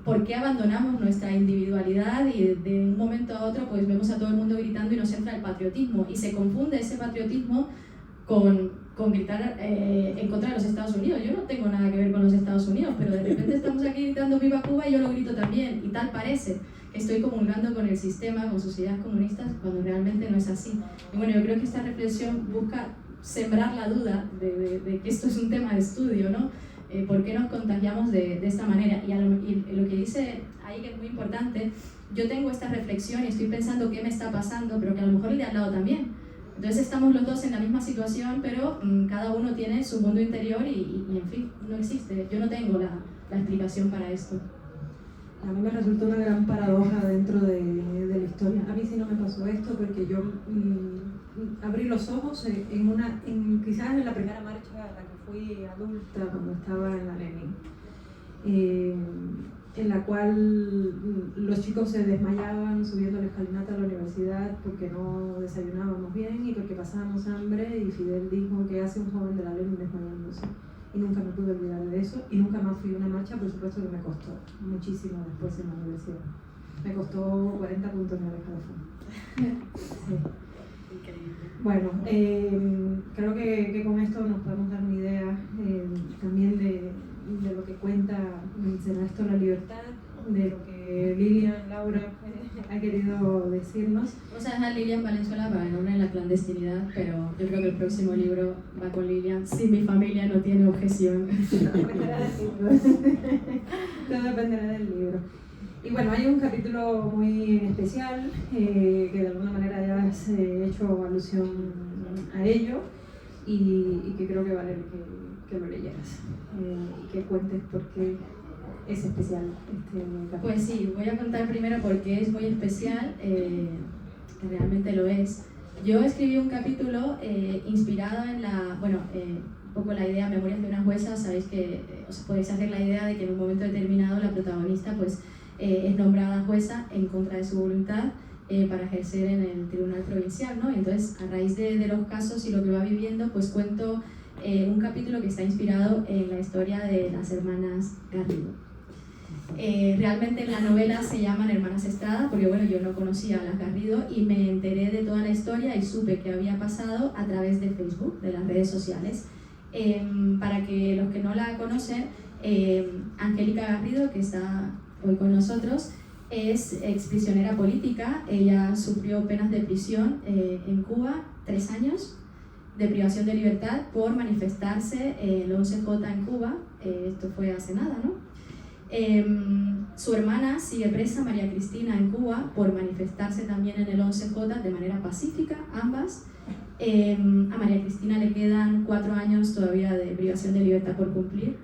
¿Por qué abandonamos nuestra individualidad y de un momento a otro pues vemos a todo el mundo gritando y nos entra el patriotismo y se confunde ese patriotismo con gritar en contra de los Estados Unidos? Yo no tengo nada que ver con los Estados Unidos, pero de repente estamos aquí gritando viva Cuba y yo lo grito también, y tal parece que estoy comulgando con el sistema, con sus ideas comunistas, cuando realmente no es así. Y bueno, yo creo que esta reflexión busca sembrar la duda de que esto es un tema de estudio, ¿no? ¿Por qué nos contagiamos de esta manera? Y lo que dice ahí, que es muy importante, yo tengo esta reflexión y estoy pensando qué me está pasando, pero que a lo mejor el de al lado también. Entonces estamos los dos en la misma situación, pero cada uno tiene su mundo interior y en fin, no existe. Yo no tengo la explicación para esto. A mí me resultó una gran paradoja dentro de la historia. A mí sí no me pasó esto porque yo abrí los ojos quizás en la primera marcha a la que fui adulta cuando estaba en la Lenin, en la cual los chicos se desmayaban subiendo la escalinata a la universidad porque no desayunábamos bien y porque pasábamos hambre, y Fidel dijo: ¿qué hace un joven de la Lenin desmayándose? Y nunca me pude olvidar de eso, y nunca más fui a una marcha. Por supuesto que me costó muchísimo después en la universidad. Me costó 40 puntos en el escalafón. Sí. Increíble. Bueno, creo que con esto nos podemos dar una idea también de lo que cuenta Ernesto La Libertad, de lo que Lilian, Laura ha querido decirnos. Vamos a dejar a Lilian Valenzuela para no en la clandestinidad, pero yo creo que el próximo libro va con Lilian, si mi familia no tiene objeción. Todo dependerá del libro. Y bueno, hay un capítulo muy especial que de alguna manera ya has hecho alusión a ello, y que creo que vale que lo leyeras y que cuentes por qué es especial este capítulo. Pues sí, voy a contar primero por qué es muy especial, que realmente lo es. Yo escribí un capítulo inspirado en un poco la idea Memorias de una jueza. Sabéis que os podéis hacer la idea de que en un momento determinado la protagonista pues es nombrada jueza en contra de su voluntad para ejercer en el tribunal provincial, ¿no? Entonces, a raíz de los casos y lo que va viviendo, pues cuento un capítulo que está inspirado en la historia de las hermanas Garrido. Realmente en la novela se llaman Hermanas Estrada porque bueno, yo no conocía a las Garrido y me enteré de toda la historia y supe qué había pasado a través de Facebook, de las redes sociales. Para que los que no la conocen, Angélica Garrido, que está hoy con nosotros, es exprisionera política. Ella sufrió penas de prisión en Cuba, 3 años de privación de libertad por manifestarse el 11J en Cuba. Esto fue hace nada, ¿no? Su hermana sigue presa, María Cristina, en Cuba, por manifestarse también en el 11J de manera pacífica, ambas. A María Cristina le quedan 4 años todavía de privación de libertad por cumplir.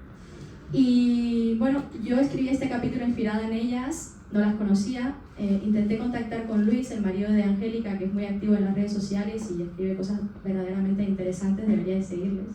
Y bueno, yo escribí este capítulo inspirado en ellas, no las conocía. Intenté contactar con Luis, el marido de Angélica, que es muy activo en las redes sociales y escribe cosas verdaderamente interesantes, debería de seguirles.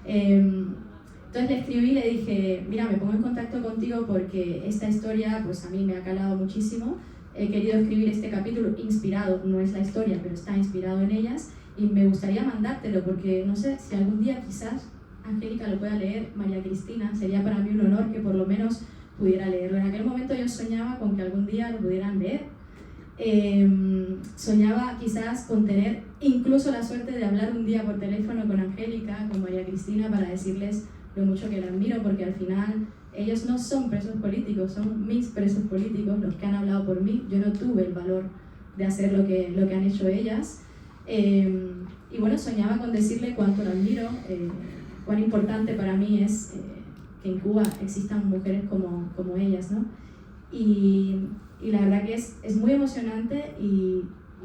Entonces le escribí y le dije, mira, me pongo en contacto contigo porque esta historia pues a mí me ha calado muchísimo. He querido escribir este capítulo inspirado, no es la historia, pero está inspirado en ellas y me gustaría mandártelo porque no sé si algún día quizás Angélica lo pueda leer, María Cristina, sería para mí un honor que por lo menos pudiera leerlo. En aquel momento yo soñaba con que algún día lo pudieran leer. Soñaba quizás con tener incluso la suerte de hablar un día por teléfono con Angélica, con María Cristina, para decirles lo mucho que la admiro, porque al final ellos no son presos políticos, son mis presos políticos, los que han hablado por mí. Yo no tuve el valor de hacer lo que han hecho ellas. Y bueno, soñaba con decirle cuánto la admiro, cuán importante para mí es que en Cuba existan mujeres como ellas, ¿no? Y la verdad que es muy emocionante y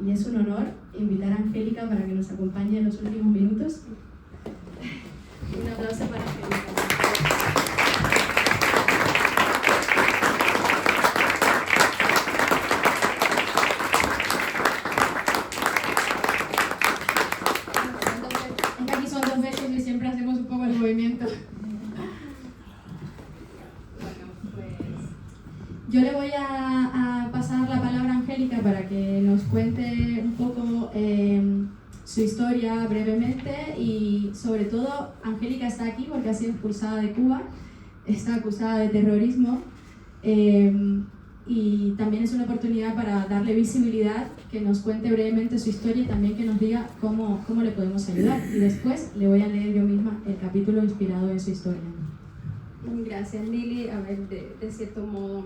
es un honor invitar a Angélica para que nos acompañe en los últimos minutos. Un aplauso para Angélica. Aquí son 2 veces y siempre hacemos un poco el movimiento. Yo le voy a pasar la palabra a Angélica para que nos cuente un poco su historia brevemente y sobre todo Angélica está aquí porque ha sido expulsada de Cuba, está acusada de terrorismo y también es una oportunidad para darle visibilidad, que nos cuente brevemente su historia y también que nos diga cómo le podemos ayudar. Y después le voy a leer yo misma el capítulo inspirado en su historia. Gracias, Lili. A ver, de cierto modo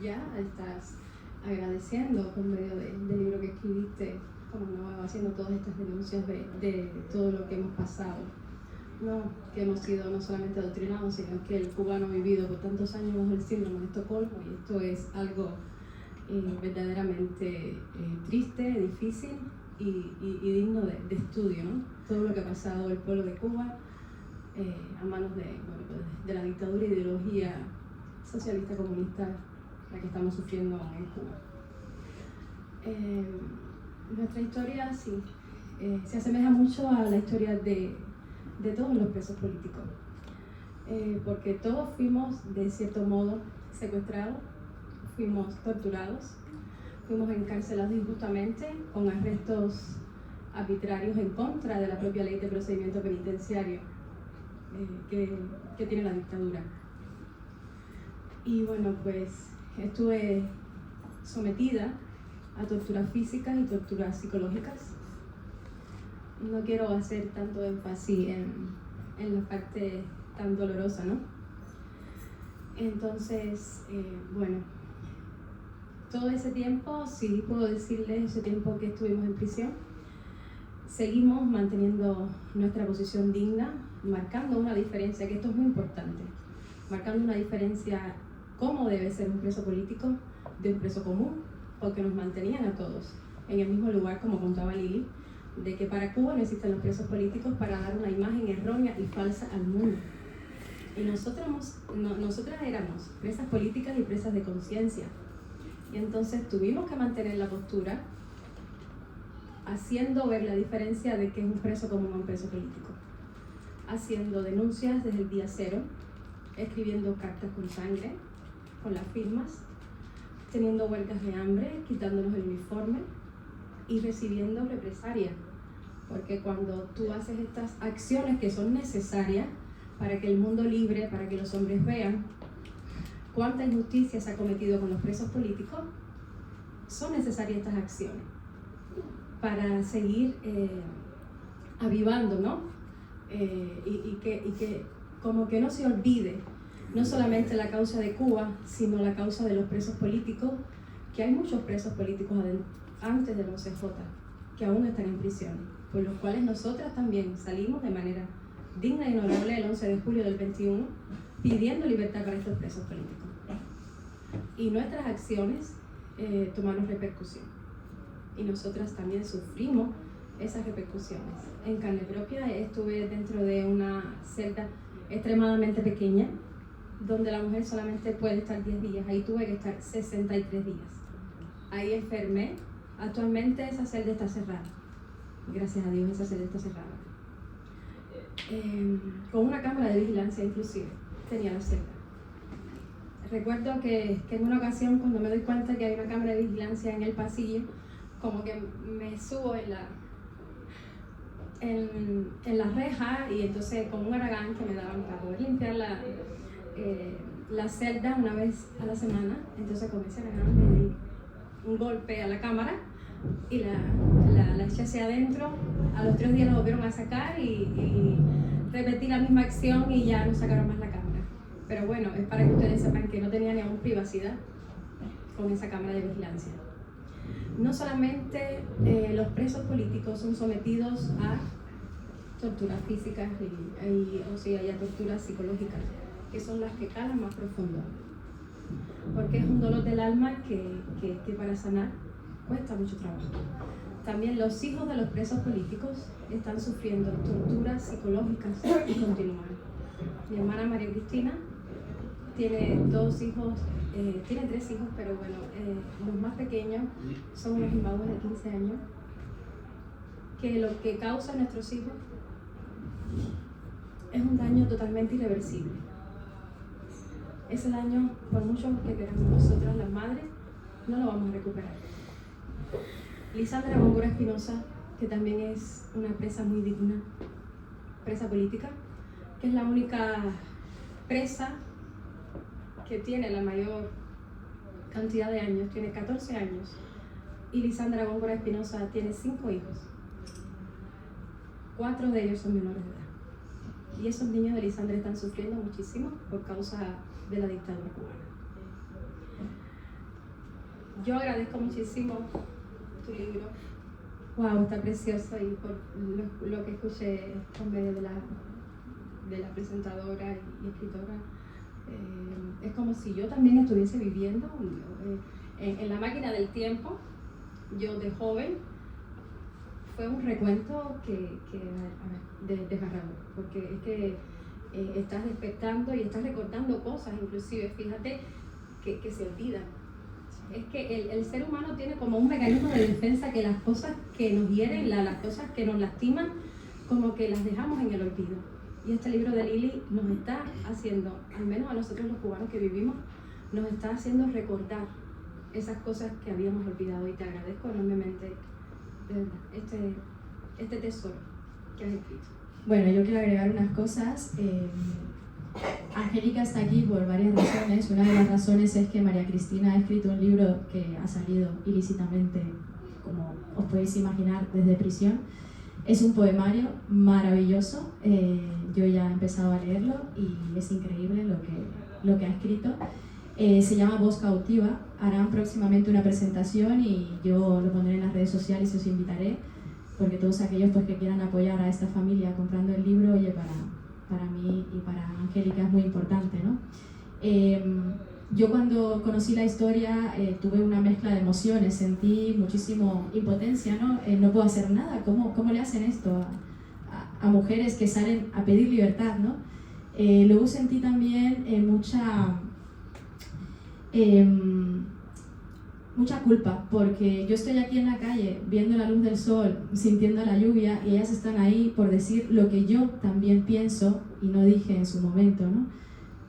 ya estás agradeciendo por medio del libro que escribiste, como no, haciendo todas estas denuncias de todo lo que hemos pasado, ¿no? Que hemos sido no solamente adoctrinados, sino que el cubano ha vivido por tantos años bajo el síndrome de Estocolmo, y esto es algo verdaderamente triste, difícil y digno de estudio, ¿no? Todo lo que ha pasado el pueblo de Cuba a manos de la dictadura e ideología socialista comunista, la que estamos sufriendo en Cuba. Nuestra historia sí, se asemeja mucho a la historia de todos los presos políticos, porque todos fuimos de cierto modo secuestrados, fuimos torturados, fuimos encarcelados injustamente con arrestos arbitrarios en contra de la propia ley de procedimiento penitenciario que tiene la dictadura. Y bueno, pues estuve sometida a torturas físicas y torturas psicológicas. No quiero hacer tanto énfasis en la parte tan dolorosa, ¿no? Entonces, bueno, todo ese tiempo, sí puedo decirles, ese tiempo que estuvimos en prisión, seguimos manteniendo nuestra posición digna, marcando una diferencia, que esto es muy importante, marcando una diferencia cómo debe ser un preso político de un preso común, porque nos mantenían a todos en el mismo lugar, como contaba Lili, de que para Cuba no existen los presos políticos para dar una imagen errónea y falsa al mundo. Y nosotras éramos presas políticas y presas de conciencia. Y entonces tuvimos que mantener la postura, haciendo ver la diferencia de que es un preso común a un preso político, haciendo denuncias desde el día cero, escribiendo cartas con sangre, con las firmas, teniendo huelgas de hambre, quitándonos el uniforme y recibiendo represalias, porque cuando tú haces estas acciones que son necesarias para que el mundo libre, para que los hombres vean cuánta injusticia se ha cometido con los presos políticos, son necesarias estas acciones para seguir avivando, ¿no? Y que como que no se olvide no solamente la causa de Cuba, sino la causa de los presos políticos, que hay muchos presos políticos antes del 11J que aún están en prisión, por los cuales nosotras también salimos de manera digna y honorable el 11 de julio del 21 pidiendo libertad para estos presos políticos. y nuestras acciones tomaron repercusión. Y nosotras también sufrimos esas repercusiones. En carne propia estuve dentro de una celda extremadamente pequeña, donde la mujer solamente puede estar 10 días. Ahí tuve que estar 63 días. Ahí enfermé. Actualmente esa celda está cerrada. Gracias a Dios esa celda está cerrada. Con una cámara de vigilancia inclusive tenía la celda. Recuerdo que en una ocasión, cuando me doy cuenta que hay una cámara de vigilancia en el pasillo, como que me subo en la reja, y entonces con un haragán que me daban para poder limpiar la celda una vez a la semana, entonces con ese haragán le di un golpe a la cámara y la eché hacia adentro. A los 3 días la volvieron a sacar y repetí la misma acción y ya no sacaron más la cámara. Pero bueno, es para que ustedes sepan que no tenía ni aún privacidad con esa cámara de vigilancia. No solamente los presos políticos son sometidos a torturas físicas y a torturas psicológicas, que son las que calan más profundo, porque es un dolor del alma que para sanar cuesta mucho trabajo. También los hijos de los presos políticos están sufriendo torturas psicológicas y continúan. Mi hermana María Cristina tiene 2 hijos, tiene 3 hijos, pero bueno, los más pequeños son unos inmaduros de 15 años, que lo que causa a nuestros hijos es un daño totalmente irreversible. Ese daño, por mucho que queramos nosotras las madres, no lo vamos a recuperar. Lisandra Góngora Espinosa, que también es una presa muy digna, presa política, que es la única presa que tiene la mayor cantidad de años, tiene 14 años, y Lisandra Góngora Espinosa tiene 5 hijos. 4 de ellos son menores de edad. Y esos niños de Lisandra están sufriendo muchísimo por causa de la dictadura cubana. Yo agradezco muchísimo tu libro. Wow, está precioso, y por lo que escuché por medio de la presentadora y escritora, es como si yo también estuviese viviendo en la máquina del tiempo. Yo de joven, fue un recuento desgarrador, porque es que estás despertando y estás recordando cosas, inclusive, fíjate, que se olvidan. Es que el ser humano tiene como un mecanismo de defensa, que las cosas que nos hieren, las cosas que nos lastiman, como que las dejamos en el olvido. Y este libro de Lili nos está haciendo, al menos a nosotros los cubanos que vivimos, nos está haciendo recordar esas cosas que habíamos olvidado, y te agradezco enormemente, de verdad, este tesoro que has escrito. Bueno, yo quiero agregar unas cosas. Angélica está aquí por varias razones. Una de las razones es que María Cristina ha escrito un libro que ha salido ilícitamente, como os podéis imaginar, desde prisión. Es un poemario maravilloso. Yo ya he empezado a leerlo y es increíble lo que ha escrito. Se llama Voz Cautiva. Harán próximamente una presentación y yo lo pondré en las redes sociales y os invitaré, porque todos aquellos pues, que quieran apoyar a esta familia comprando el libro, oye, para mí y para Angélica es muy importante, ¿no? Yo cuando conocí la historia tuve una mezcla de emociones, sentí muchísimo impotencia, ¿no? No puedo hacer nada, ¿cómo le hacen esto a mujeres que salen a pedir libertad, ¿no? Luego sentí también mucha culpa, porque yo estoy aquí en la calle viendo la luz del sol, sintiendo la lluvia, y ellas están ahí por decir lo que yo también pienso y no dije en su momento, ¿no?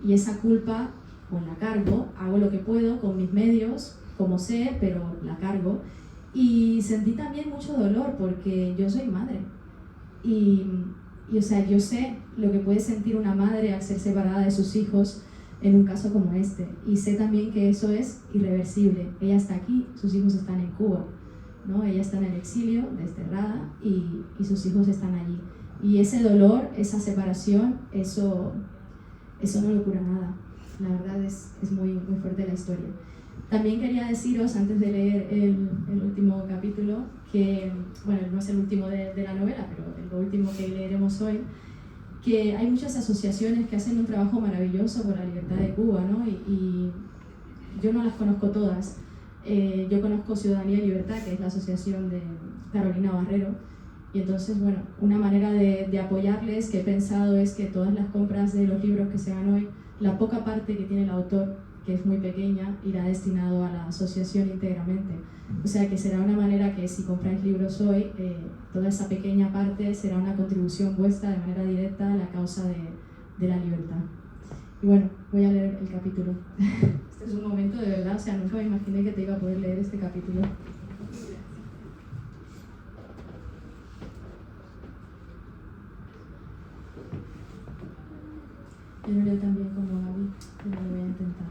Y esa culpa pues la cargo, hago lo que puedo con mis medios, como sé, pero la cargo. Y sentí también mucho dolor porque yo soy madre y o sea, yo sé lo que puede sentir una madre al ser separada de sus hijos en un caso como este, y sé también que eso es irreversible. Ella está aquí, sus hijos están en Cuba, ¿no? Ella está en el exilio, desterrada, y sus hijos están allí. Y ese dolor, esa separación, eso no lo cura nada. La verdad es muy, muy fuerte la historia. También quería deciros, antes de leer el último capítulo, que, bueno, no es el último de la novela, pero lo último que leeremos hoy, que hay muchas asociaciones que hacen un trabajo maravilloso por la libertad de Cuba, ¿no? Y yo no las conozco todas. Yo conozco Ciudadanía y Libertad, que es la asociación de Carolina Barrero, y entonces, bueno, una manera de apoyarles que he pensado es que todas las compras de los libros que se hagan hoy, la poca parte que tiene el autor, que es muy pequeña, irá destinado a la asociación íntegramente. O sea que será una manera que si compráis libros hoy, toda esa pequeña parte será una contribución vuestra de manera directa a la causa de la libertad. Y bueno, voy a leer el capítulo. Este es un momento de verdad, o sea, nunca me imaginé que te iba a poder leer este capítulo. Yo lo leo también como Gaby, pero lo voy a intentar.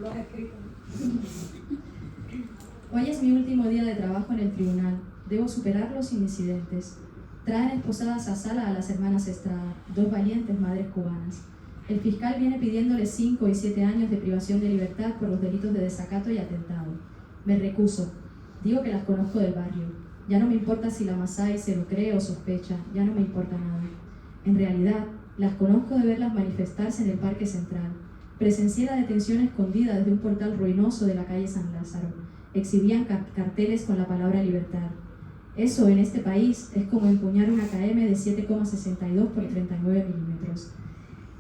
Lo has escrito. Hoy es mi último día de trabajo en el tribunal. Debo superarlo sin incidentes. Traen esposadas a sala a las hermanas Estrada, 2 valientes madres cubanas. El fiscal viene pidiéndoles 5 y 7 años de privación de libertad por los delitos de desacato y atentado. Me recuso. Digo que las conozco del barrio. Ya no me importa si la Masái se lo cree o sospecha. Ya no me importa nada. En realidad, las conozco de verlas manifestarse en el Parque Central. Presencié la detención escondida desde un portal ruinoso de la calle San Lázaro. Exhibían carteles con la palabra libertad. Eso en este país es como empuñar una KM de 7,62 por 39 milímetros.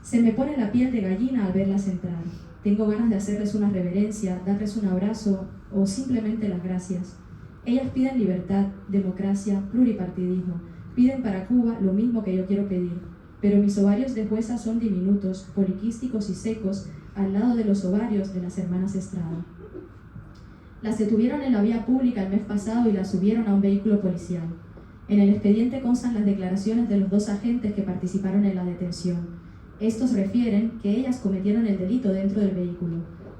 Se me pone la piel de gallina al verlas entrar. Tengo ganas de hacerles una reverencia, darles un abrazo o simplemente las gracias. Ellas piden libertad, democracia, pluripartidismo. Piden para Cuba lo mismo que yo quiero pedir. Pero mis ovarios de jueza son diminutos, poliquísticos y secos al lado de los ovarios de las hermanas Estrada. Las detuvieron en la vía pública el mes pasado y las subieron a un vehículo policial. En el expediente constan las declaraciones de los 2 agentes que participaron en la detención. Estos refieren que ellas cometieron el delito dentro del vehículo,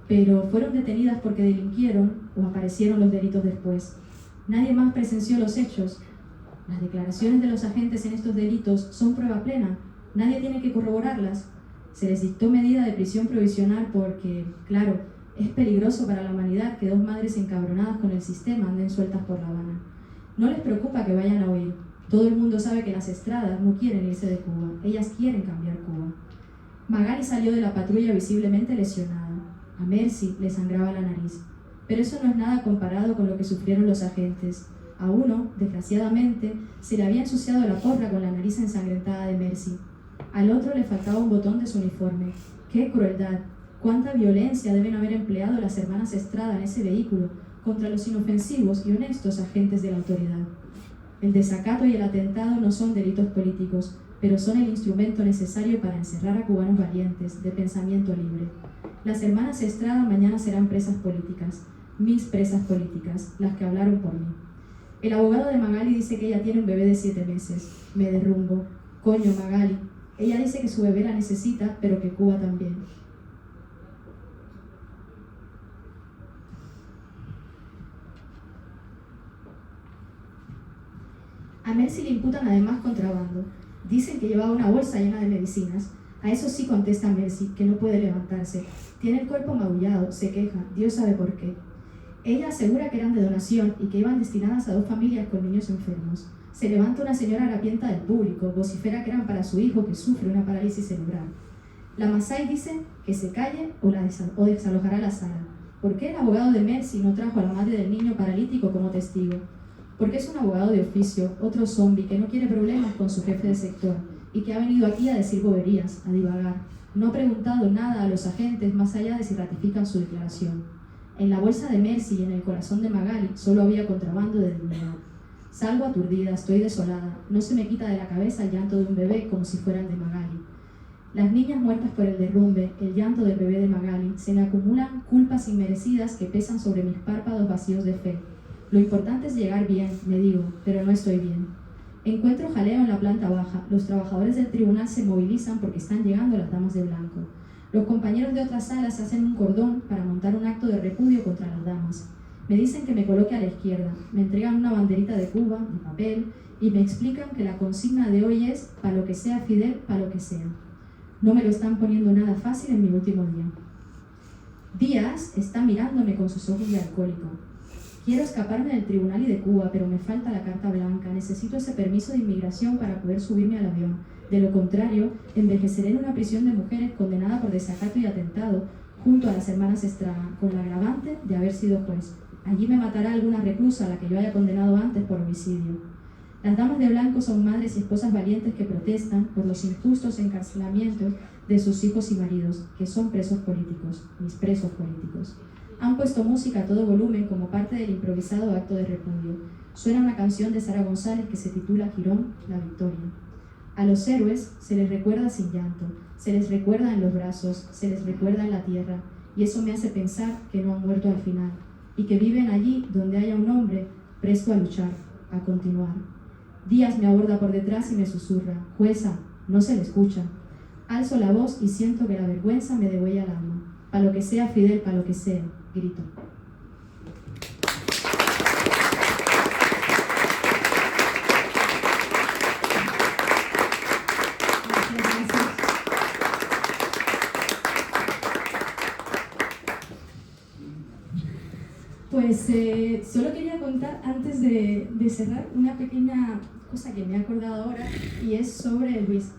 pero fueron detenidas porque delinquieron o aparecieron los delitos después. Nadie más presenció los hechos. Las declaraciones de los agentes en estos delitos son prueba plena. Nadie tiene que corroborarlas. Se les dictó medida de prisión provisional porque, claro, es peligroso para la humanidad que 2 madres encabronadas con el sistema anden sueltas por La Habana. No les preocupa que vayan a huir. Todo el mundo sabe que las Estradas no quieren irse de Cuba. Ellas quieren cambiar Cuba. Magali salió de la patrulla visiblemente lesionada. A Mercy le sangraba la nariz. Pero eso no es nada comparado con lo que sufrieron los agentes. A uno, desgraciadamente, se le había ensuciado la porra con la nariz ensangrentada de Mercy. Al otro le faltaba un botón de su uniforme. ¡Qué crueldad! ¡Cuánta violencia deben haber empleado las hermanas Estrada en ese vehículo contra los inofensivos y honestos agentes de la autoridad! El desacato y el atentado no son delitos políticos, pero son el instrumento necesario para encerrar a cubanos valientes, de pensamiento libre. Las hermanas Estrada mañana serán presas políticas, mis presas políticas, las que hablaron por mí. El abogado de Magali dice que ella tiene un bebé de 7 meses. Me derrumbo. Coño, Magali. Ella dice que su bebé la necesita, pero que Cuba también. A Mercy le imputan además contrabando. Dicen que llevaba una bolsa llena de medicinas. A eso sí contesta Mercy, que no puede levantarse. Tiene el cuerpo magullado, se queja, Dios sabe por qué. Ella asegura que eran de donación y que iban destinadas a 2 familias con niños enfermos. Se levanta una señora harapienta del público, vocifera que eran para su hijo que sufre una parálisis cerebral. La Masái dice que se calle o desalojará la sala. ¿Por qué el abogado de Mercy no trajo a la madre del niño paralítico como testigo? Porque es un abogado de oficio, otro zombi que no quiere problemas con su jefe de sector y que ha venido aquí a decir boberías, a divagar. No ha preguntado nada a los agentes más allá de si ratifican su declaración. En la bolsa de Mercy y en el corazón de Magali solo había contrabando de dignidad. Salgo aturdida, estoy desolada. No se me quita de la cabeza el llanto de un bebé como si fueran de Magali. Las niñas muertas por el derrumbe, el llanto del bebé de Magali, se me acumulan culpas inmerecidas que pesan sobre mis párpados vacíos de fe. Lo importante es llegar bien, me digo, pero no estoy bien. Encuentro jaleo en la planta baja. Los trabajadores del tribunal se movilizan porque están llegando las damas de blanco. Los compañeros de otras salas hacen un cordón para montar un acto de repudio contra las damas. Me dicen que me coloque a la izquierda, me entregan una banderita de Cuba, de papel, y me explican que la consigna de hoy es pa' lo que sea Fidel, pa' lo que sea. No me lo están poniendo nada fácil en mi último día. Díaz está mirándome con sus ojos de alcohólico. Quiero escaparme del tribunal y de Cuba, pero me falta la carta blanca. Necesito ese permiso de inmigración para poder subirme al avión. De lo contrario, envejeceré en una prisión de mujeres condenada por desacato y atentado, junto a las hermanas Estrada, con la agravante de haber sido juez. Allí me matará alguna reclusa a la que yo haya condenado antes por homicidio. Las damas de blanco son madres y esposas valientes que protestan por los injustos encarcelamientos de sus hijos y maridos, que son presos políticos, mis presos políticos. Han puesto música a todo volumen como parte del improvisado acto de repudio. Suena una canción de Sara González que se titula Girón, la victoria. A los héroes se les recuerda sin llanto, se les recuerda en los brazos, se les recuerda en la tierra, y eso me hace pensar que no han muerto al final, y que viven allí donde haya un hombre presto a luchar, a continuar. Díaz me aborda por detrás y me susurra: jueza, no se le escucha. Alzo la voz y siento que la vergüenza me degüella el alma. Pa' lo que sea, Fidel, pa' lo que sea, grito. Pues solo quería contar, antes de cerrar, una pequeña cosa que me he acordado ahora, y es sobre Luis.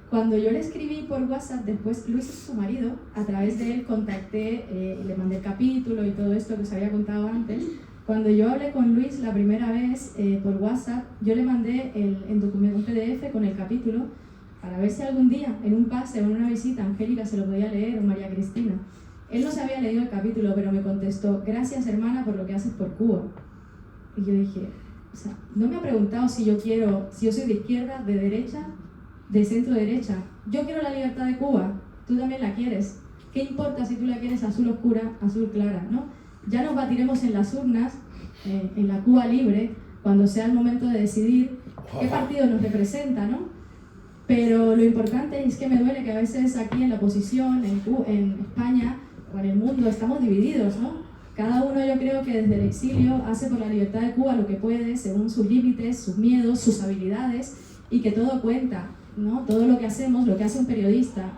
Cuando yo le escribí por WhatsApp, después Luis es su marido, a través de él contacté, le mandé el capítulo y todo esto que os había contado antes. Cuando yo hablé con Luis la primera vez por WhatsApp, yo le mandé en documento, un PDF con el capítulo, para ver si algún día, en un pase o en una visita, Angélica se lo podía leer, o María Cristina. Él no se había leído el capítulo, pero me contestó: gracias, hermana, por lo que haces por Cuba. Y yo dije, o sea, no me ha preguntado si yo soy de izquierda, de derecha, de centro derecha. Yo quiero la libertad de Cuba, tú también la quieres. ¿Qué importa si tú la quieres azul oscura, azul clara, ¿no? Ya nos batiremos en las urnas, en la Cuba libre, cuando sea el momento de decidir qué partido nos representa, ¿no? Pero lo importante es que me duele que a veces aquí en la oposición, en España o en el mundo, estamos divididos, ¿no? Cada uno, yo creo que desde el exilio hace por la libertad de Cuba lo que puede, según sus límites, sus miedos, sus habilidades, y que todo cuenta, ¿no? Todo lo que hacemos, lo que hace un periodista,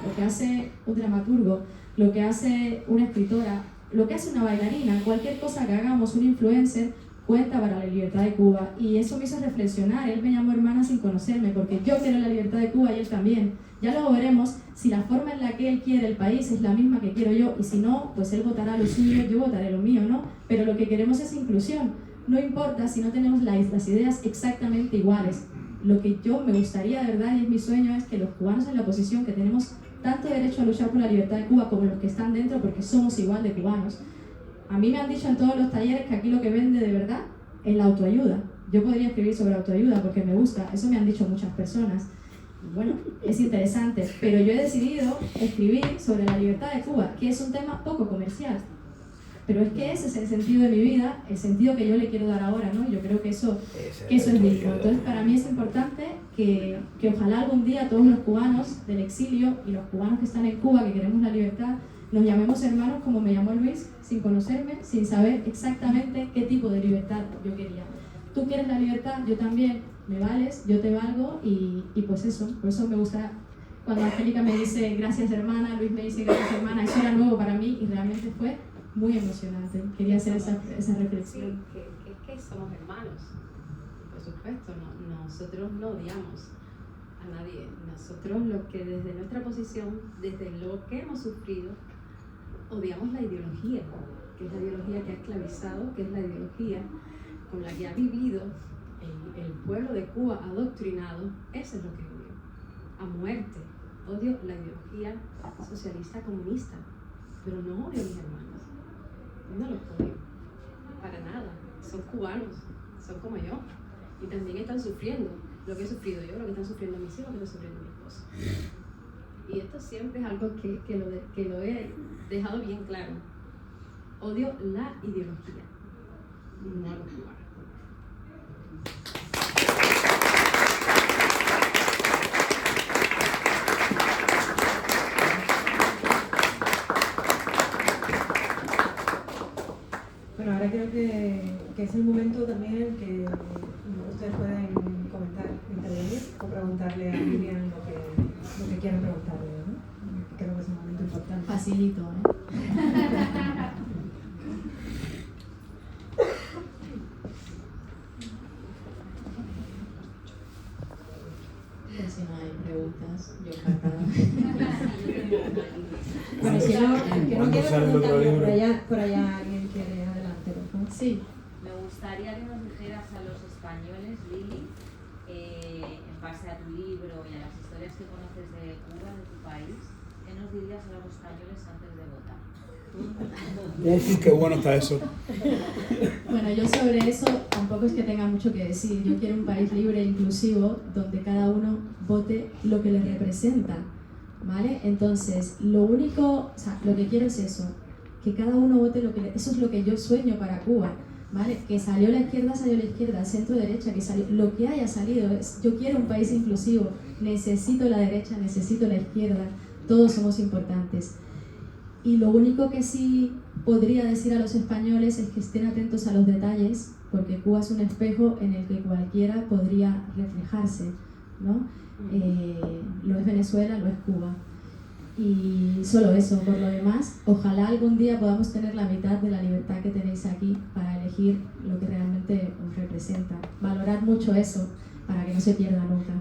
lo que hace un dramaturgo, lo que hace una escritora, lo que hace una bailarina, cualquier cosa que hagamos, un influencer, cuenta para la libertad de Cuba. Y eso me hizo reflexionar. Él me llamó hermana sin conocerme, porque yo quiero la libertad de Cuba y él también. Ya luego veremos si la forma en la que él quiere el país es la misma que quiero yo, y si no, pues él votará lo suyo, yo votaré lo mío, ¿no? Pero lo que queremos es inclusión. No importa si no tenemos las ideas exactamente iguales. Lo que yo me gustaría, de verdad, y es mi sueño, es que los cubanos en la oposición, que tenemos tanto derecho a luchar por la libertad de Cuba como los que están dentro, porque somos igual de cubanos. A mí me han dicho en todos los talleres que aquí lo que vende de verdad es la autoayuda. Yo podría escribir sobre autoayuda porque me gusta, eso me han dicho muchas personas. Bueno, es interesante, pero yo he decidido escribir sobre la libertad de Cuba, que es un tema poco comercial. Pero es que ese es el sentido de mi vida, el sentido que yo le quiero dar ahora, ¿no? Yo creo que eso es digno. Entonces, para mí es importante que ojalá algún día todos los cubanos del exilio y los cubanos que están en Cuba, que queremos la libertad, nos llamemos hermanos como me llamó Luis, sin conocerme, sin saber exactamente qué tipo de libertad yo quería. Tú quieres la libertad, yo también, me vales, yo te valgo, y pues eso, por eso me gusta cuando Angélica me dice gracias hermana, Luis me dice gracias hermana, eso era nuevo para mí y realmente fue muy emocionante. Quería hacer esa reflexión. Sí, que somos hermanos, por supuesto, nosotros no odiamos a nadie, nosotros lo que desde nuestra posición, desde lo que hemos sufrido, odiamos la ideología, que es la ideología que ha esclavizado, que es la ideología con la que ha vivido el pueblo de Cuba adoctrinado. Eso es lo que odio, a muerte. Odio la ideología socialista comunista, pero no odio a mis hermanos, no los odio, para nada. Son cubanos, son como yo, y también están sufriendo lo que he sufrido yo, lo que están sufriendo mis hijos, lo que está sufriendo mi esposo. Y esto siempre es algo que lo he dejado bien claro. Odio la ideología, no a los cubanos. Bueno, ahora creo que es el momento también que ustedes pueden comentar, intervenir o preguntarle a Vivian lo que quieran preguntarle, ¿no? Creo que es un momento importante. Facilito, ¿eh? Pues si no hay preguntas, yo encantada. Bueno, que no ¿Cuándo quiero sale el otro preguntarle, libro? por allá alguien quiere adelante, por favor. Sí. Me gustaría que nos dijeras a los españoles, Lili, en base a tu libro y a las historias que conoces de Cuba, de tu país, ¿qué nos dirías a los españoles antes de votar? Uf, qué bueno está eso. Bueno, yo sobre eso tampoco es que tenga mucho que decir. Yo quiero un país libre e inclusivo donde cada uno vote lo que le representa, ¿vale? Entonces, lo que quiero es eso, que cada uno vote lo que eso es lo que yo sueño para Cuba, ¿vale? Que salió la izquierda, el centro derecha, que salió, lo que haya salido, yo quiero un país inclusivo, necesito la derecha, necesito la izquierda, todos somos importantes. Y lo único que sí podría decir a los españoles es que estén atentos a los detalles, porque Cuba es un espejo en el que cualquiera podría reflejarse, ¿no? Lo es Venezuela, lo es Cuba. Y solo eso, por lo demás, ojalá algún día podamos tener la mitad de la libertad que tenéis aquí para elegir lo que realmente os representa. Valorar mucho eso para que no se pierda nunca.